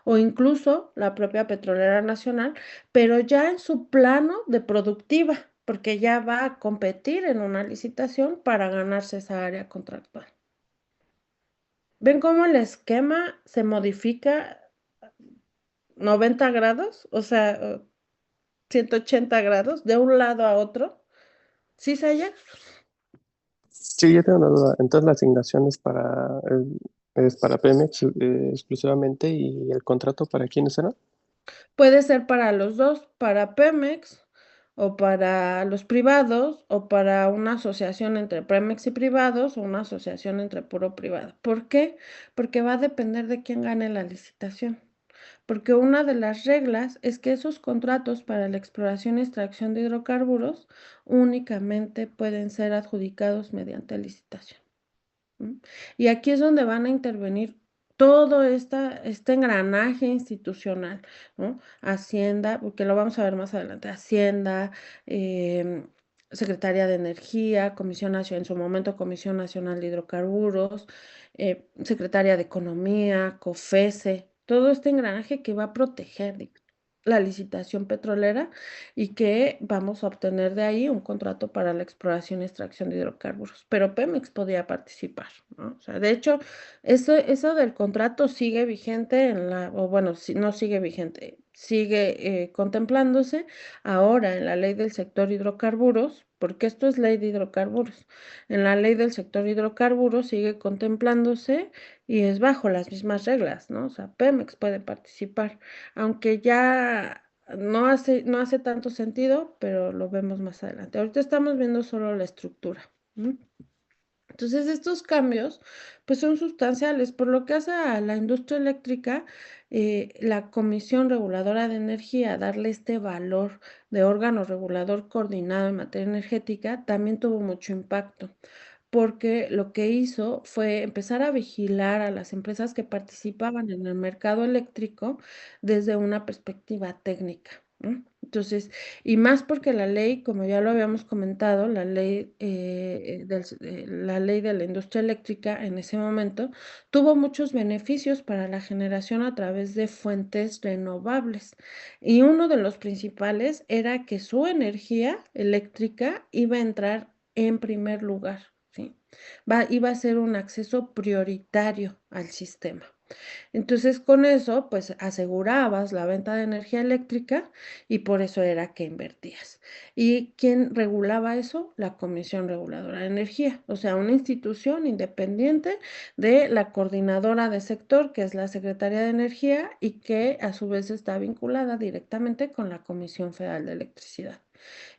o incluso la propia petrolera nacional, pero ya en su plano de productiva, porque ya va a competir en una licitación para ganarse esa área contractual. ¿Ven cómo el esquema se modifica 90 grados? O sea, 180 grados de un lado a otro. ¿Sí, Saya? Sí, yo tengo una duda. Entonces la asignación es para Pemex exclusivamente y el contrato para quiénes será. Puede ser para los dos, para Pemex o para los privados, o para una asociación entre Pemex y privados, o una asociación entre puro privado. ¿Por qué? Porque va a depender de quién gane la licitación. Porque una de las reglas es que esos contratos para la exploración y extracción de hidrocarburos únicamente pueden ser adjudicados mediante licitación. Y aquí es donde van a intervenir todo este engranaje institucional, ¿no? Hacienda, porque lo vamos a ver más adelante, Hacienda, Secretaría de Energía, Comisión Nacional, en su momento Comisión Nacional de Hidrocarburos, Secretaría de Economía, COFESE, todo este engranaje que va a proteger la licitación petrolera y que vamos a obtener de ahí un contrato para la exploración y extracción de hidrocarburos. Pero Pemex podía participar, ¿no? O sea, de hecho, eso del contrato sigue vigente o bueno, no sigue vigente, sigue contemplándose ahora en la ley del sector hidrocarburos, porque esto es ley de hidrocarburos. En la ley del sector hidrocarburos sigue contemplándose y es bajo las mismas reglas, ¿no? O sea, Pemex puede participar aunque ya no hace tanto sentido, pero lo vemos más adelante. Ahorita estamos viendo solo la estructura. Entonces, estos cambios, pues son sustanciales. Por lo que hace a la industria eléctrica, la Comisión Reguladora de Energía, darle este valor de órgano regulador coordinado en materia energética, también tuvo mucho impacto porque lo que hizo fue empezar a vigilar a las empresas que participaban en el mercado eléctrico desde una perspectiva técnica, ¿no? Entonces, y más porque la ley, como ya lo habíamos comentado, la ley de la industria eléctrica en ese momento tuvo muchos beneficios para la generación a través de fuentes renovables. Y uno de los principales era que su energía eléctrica iba a entrar en primer lugar. ¿Sí? Iba a ser un acceso prioritario al sistema. Entonces, con eso, pues asegurabas la venta de energía eléctrica y por eso era que invertías. ¿Y quién regulaba eso? La Comisión Reguladora de Energía, o sea, una institución independiente de la coordinadora de sector, que es la Secretaría de Energía y que a su vez está vinculada directamente con la Comisión Federal de Electricidad.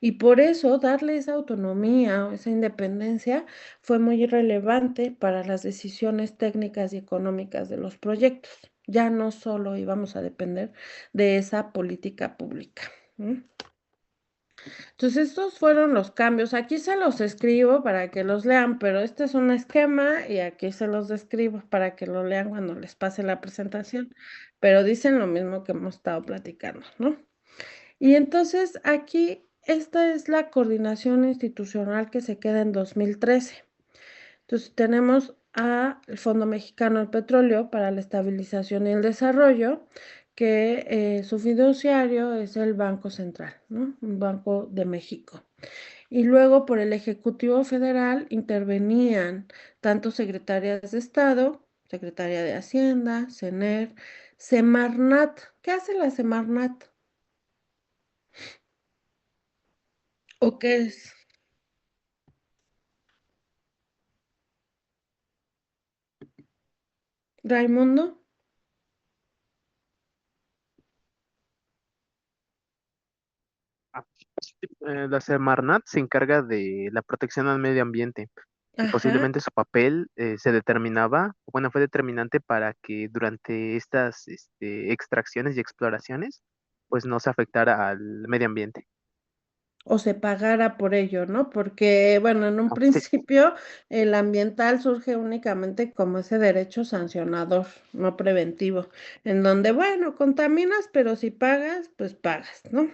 Y por eso darle esa autonomía o esa independencia fue muy relevante para las decisiones técnicas y económicas de los proyectos. Ya no solo íbamos a depender de esa política pública. Entonces, estos fueron los cambios. Aquí se los escribo para que los lean, pero este es un esquema y aquí se los describo para que lo lean cuando les pase la presentación. Pero dicen lo mismo que hemos estado platicando, ¿no? Y entonces aquí esta es la coordinación institucional que se queda en 2013. Entonces tenemos al Fondo Mexicano del Petróleo para la Estabilización y el Desarrollo, que su fiduciario es el Banco Central, ¿no? Un Banco de México. Y luego por el Ejecutivo Federal intervenían tanto secretarias de Estado, Secretaría de Hacienda, CENER, Semarnat. ¿Qué hace la Semarnat? ¿O qué es? Raimundo. La Semarnat se encarga de la protección al medio ambiente y Ajá. posiblemente su papel se determinaba, bueno, fue determinante para que durante estas extracciones y exploraciones, pues no se afectara al medio ambiente. O se pagara por ello, ¿no? Porque, bueno, en un Sí, principio el ambiental surge únicamente como ese derecho sancionador, no preventivo, en donde, bueno, contaminas, pero si pagas, pues pagas, ¿no?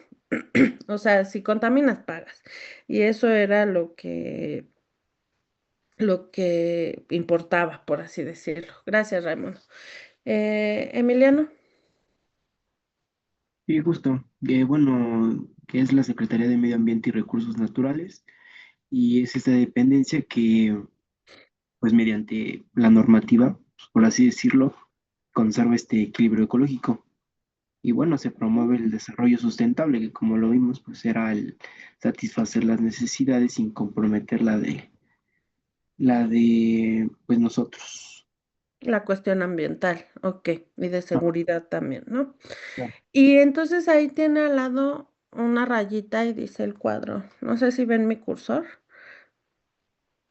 O sea, si contaminas, pagas. Y eso era lo que importaba, por así decirlo. Gracias, Raimundo. Emiliano. Y justo, bueno, que es la Secretaría de Medio Ambiente y Recursos Naturales, y es esta dependencia que, pues mediante la normativa, pues, por así decirlo, conserva este equilibrio ecológico. Y bueno, se promueve el desarrollo sustentable, que como lo vimos, pues era el satisfacer las necesidades sin comprometer la de pues nosotros. La cuestión ambiental, ok, y de Ah, seguridad también, ¿no? claro. Y entonces ahí tiene al lado una rayita y dice el cuadro. No sé si ven mi cursor.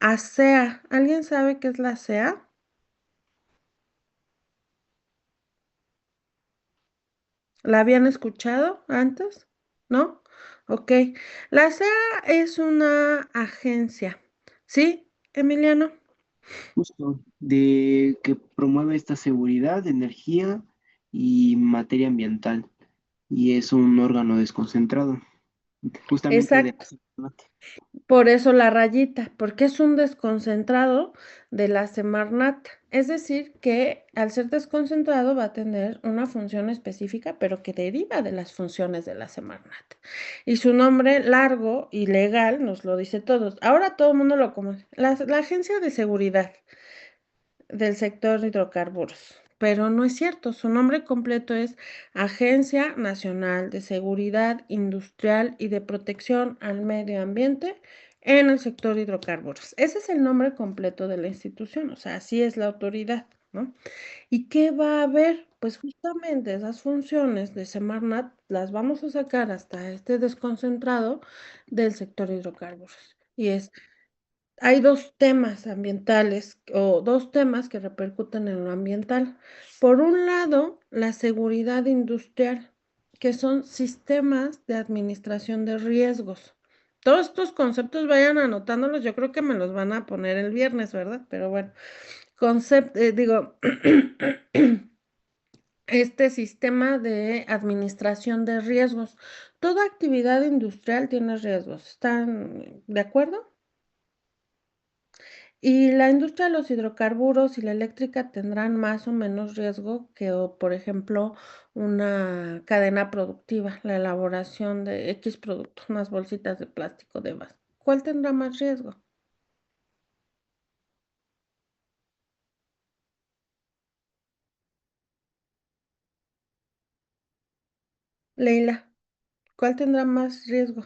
ASEA. ¿Alguien sabe qué es la ASEA? ¿La habían escuchado antes? ¿No? Ok. La ASEA es una agencia. ¿Sí, Emiliano? Justo, de que promueve esta seguridad, energía y materia ambiental. Y es un órgano desconcentrado, justamente de Exacto. Por eso la rayita, porque es un desconcentrado de la Semarnat. Es decir, que al ser desconcentrado va a tener una función específica, pero que deriva de las funciones de la Semarnat. Y su nombre largo y legal nos lo dice todos. Ahora todo el mundo lo conoce. La Agencia de Seguridad del Sector Hidrocarburos. Pero no es cierto, su nombre completo es Agencia Nacional de Seguridad Industrial y de Protección al Medio Ambiente en el sector hidrocarburos. Ese es el nombre completo de la institución, o sea, así es la autoridad, ¿no? ¿Y qué va a haber? Pues justamente esas funciones de Semarnat las vamos a sacar hasta este desconcentrado del sector hidrocarburos. Y hay dos temas ambientales o dos temas que repercuten en lo ambiental. Por un lado, la seguridad industrial, que son sistemas de administración de riesgos. Todos estos conceptos vayan anotándolos, yo creo que me los van a poner el viernes, ¿verdad? Pero bueno, digo, este sistema de administración de riesgos. Toda actividad industrial tiene riesgos. ¿Están de acuerdo? Y la industria de los hidrocarburos y la eléctrica tendrán más o menos riesgo que, por ejemplo, una cadena productiva, la elaboración de X productos, unas bolsitas de plástico de base. ¿Cuál tendrá más riesgo? Leila, ¿cuál tendrá más riesgo?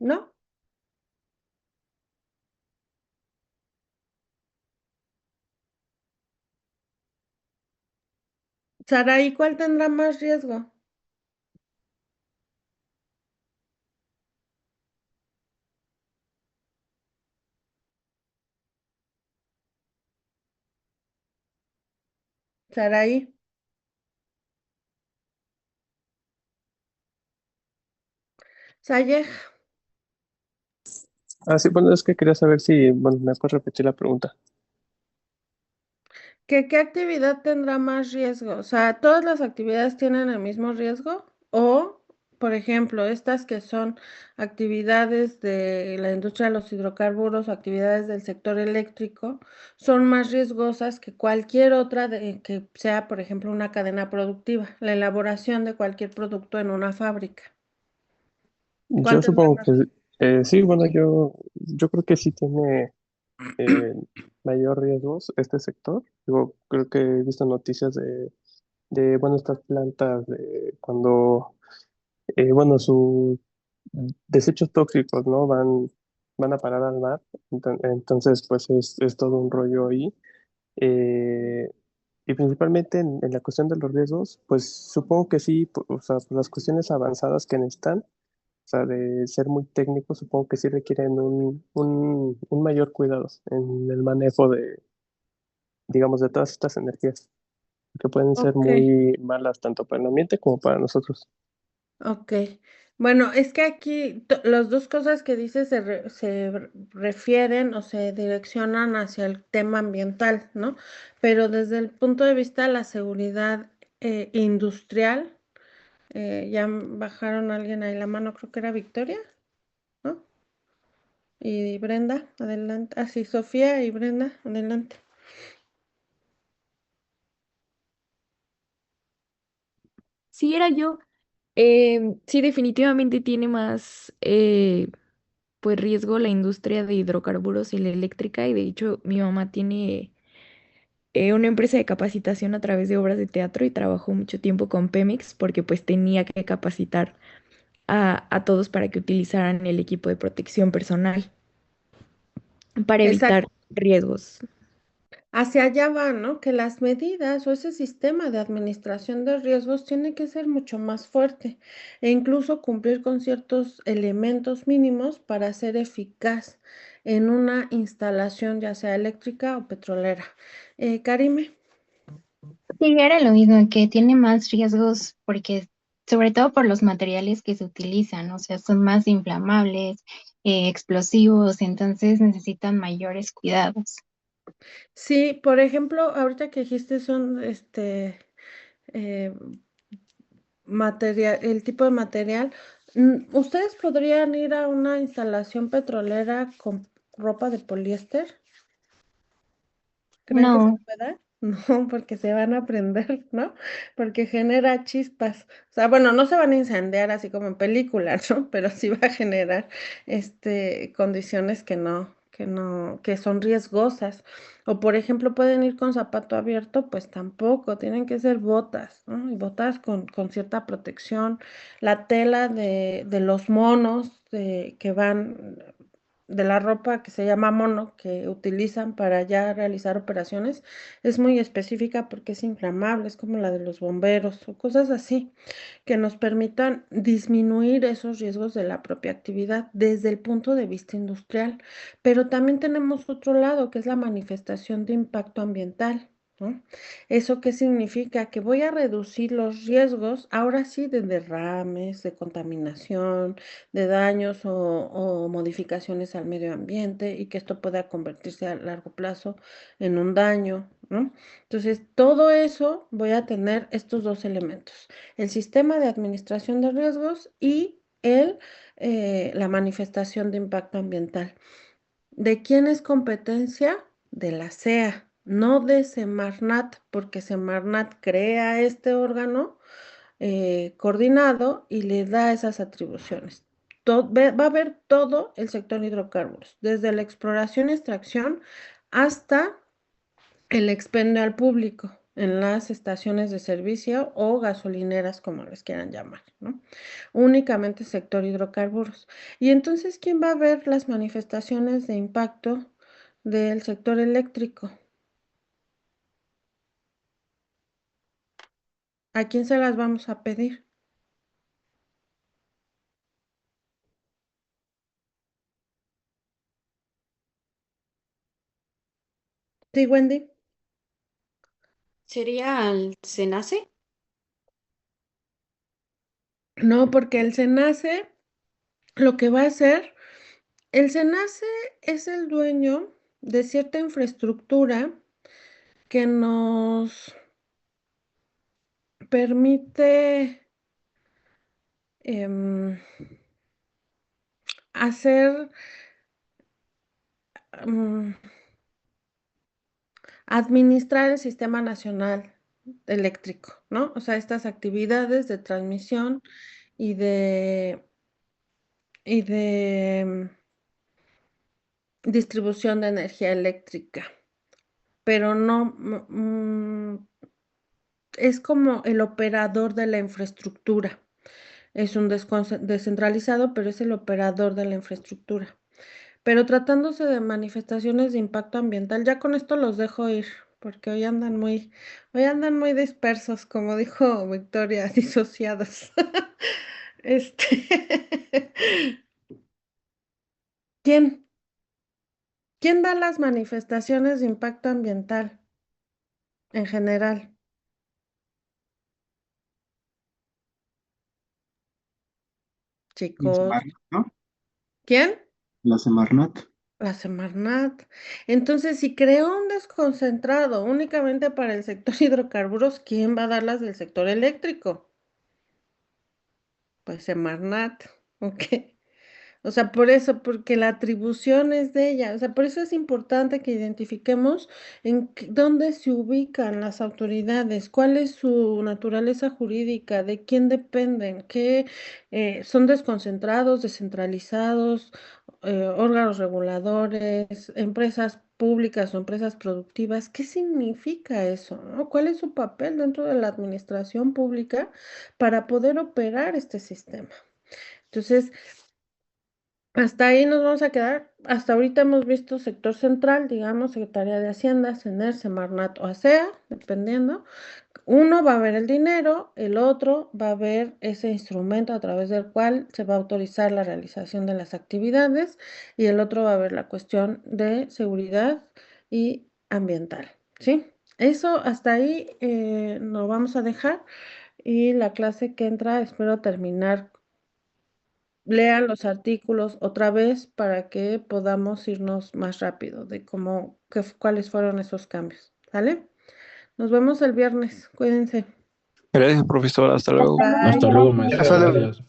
¿No? Saraí, ¿cuál tendrá más riesgo? Saraí, Sayej, Ah, sí, bueno, es que quería saber si, bueno, me puedes repetir la pregunta. ¿qué actividad tendrá más riesgo? O sea, ¿todas las actividades tienen el mismo riesgo? O, por ejemplo, estas que son actividades de la industria de los hidrocarburos o actividades del sector eléctrico, son más riesgosas que cualquier otra que sea, por ejemplo, una cadena productiva, la elaboración de cualquier producto en una fábrica. ¿Cuál Yo tendrá supongo más? que sí, bueno, yo creo que sí tiene eh, mayor riesgos este sector. Digo, creo que he visto noticias bueno, estas plantas de cuando, bueno, sus desechos tóxicos, ¿no? Van a parar al mar. Entonces, pues es todo un rollo ahí. Eh, y principalmente en la cuestión de los riesgos, pues supongo que sí, o sea, por las cuestiones avanzadas que necesitan, o sea, de ser muy técnicos, supongo que sí requieren un mayor cuidado en el manejo de, digamos, de todas estas energías, que pueden ser Ok. muy malas tanto para el ambiente como para nosotros. Ok, bueno, es que aquí las dos cosas que dices refieren o se direccionan hacia el tema ambiental, ¿no? Pero desde el punto de vista de la seguridad industrial, ya bajaron a alguien ahí la mano, creo que era Victoria, ¿no? Y Brenda, adelante. Ah, sí, Sofía y Brenda, adelante. Sí, era yo. Sí, definitivamente tiene más pues riesgo la industria de hidrocarburos y la eléctrica. Y de hecho, mi mamá tiene una empresa de capacitación a través de obras de teatro y trabajó mucho tiempo con Pemex porque pues tenía que capacitar a todos para que utilizaran el equipo de protección personal. para Exacto. evitar riesgos. Hacia allá va, ¿no? Que las medidas o ese sistema de administración de riesgos tiene que ser mucho más fuerte e incluso cumplir con ciertos elementos mínimos para ser eficaz en una instalación, ya sea eléctrica o petrolera. Karime. Sí, era lo mismo, que tiene más riesgos porque, sobre todo por los materiales que se utilizan, o sea, son más inflamables, explosivos, entonces necesitan mayores cuidados. Sí, por ejemplo, ahorita que dijiste son eh, material, el tipo de material. ¿Ustedes podrían ir a una instalación petrolera con ropa de poliéster? ¿Creen que se No, pueda? No, porque se van a prender, ¿no? Porque genera chispas. O sea, bueno, no se van a incendiar así como en películas, ¿no? Pero sí va a generar condiciones que son riesgosas. O por ejemplo, pueden ir con zapato abierto, pues tampoco, tienen que ser botas, ¿no? Y botas con cierta protección. La tela de los monos que van de la ropa que se llama mono, que utilizan para ya realizar operaciones, es muy específica porque es inflamable, es como la de los bomberos o cosas así, que nos permitan disminuir esos riesgos de la propia actividad desde el punto de vista industrial. Pero también tenemos otro lado, que es la manifestación de impacto ambiental, ¿no? ¿Eso qué significa? Que voy a reducir los riesgos, ahora sí, de derrames, de contaminación, de daños o modificaciones al medio ambiente y que esto pueda convertirse a largo plazo en un daño, ¿no? Entonces, todo eso voy a tener estos dos elementos, el sistema de administración de riesgos y la manifestación de impacto ambiental. ¿De quién es competencia? De la CEA, no de Semarnat, porque Semarnat crea este órgano coordinado y le da esas atribuciones. Va a haber todo el sector hidrocarburos, desde la exploración y extracción hasta el expendio al público en las estaciones de servicio o gasolineras, como les quieran llamar, ¿no? Únicamente sector hidrocarburos. Y entonces, ¿quién va a ver las manifestaciones de impacto del sector eléctrico? ¿A quién se las vamos a pedir? Sí, Wendy. ¿Sería al SENACE? No, porque el SENACE lo que va a hacer, el SENACE es el dueño de cierta infraestructura que nos permite em, hacer, mm, administrar el sistema nacional eléctrico, ¿no? O sea, estas actividades de transmisión y de distribución de energía eléctrica, pero no, es como el operador de la infraestructura. Es un descentralizado, pero es el operador de la infraestructura. Pero tratándose de manifestaciones de impacto ambiental, ya con esto los dejo ir, porque hoy andan muy dispersos, como dijo Victoria, disociados. Este, ¿quién? ¿Quién da las manifestaciones de impacto ambiental en general? La Chicos, Semarnat, ¿no? ¿quién? La Semarnat. La Semarnat. Entonces, si creó un desconcentrado únicamente para el sector hidrocarburos, ¿quién va a dar las del sector eléctrico? Pues Semarnat, ¿ok? O sea, por eso, porque la atribución es de ella. O sea, por eso es importante que identifiquemos dónde se ubican las autoridades, cuál es su naturaleza jurídica, de quién dependen, qué son desconcentrados, descentralizados, órganos reguladores, empresas públicas o empresas productivas. ¿Qué significa eso, no? ¿Cuál es su papel dentro de la administración pública para poder operar este sistema? Entonces, Hasta ahí nos vamos a quedar. Hasta ahorita hemos visto sector central, digamos, Secretaría de Hacienda, CENER, Semarnat o ASEA, dependiendo. Uno va a ver el dinero, el otro va a ver ese instrumento a través del cual se va a autorizar la realización de las actividades y el otro va a ver la cuestión de seguridad y ambiental, ¿sí? Eso hasta ahí lo vamos a dejar y la clase que entra espero terminar. Lean los artículos otra vez para que podamos irnos más rápido de cuáles fueron esos cambios, ¿sale? Nos vemos el viernes, cuídense. Gracias, profesor. Hasta luego. Hasta Bye. luego, maestra. Hasta luego. Gracias.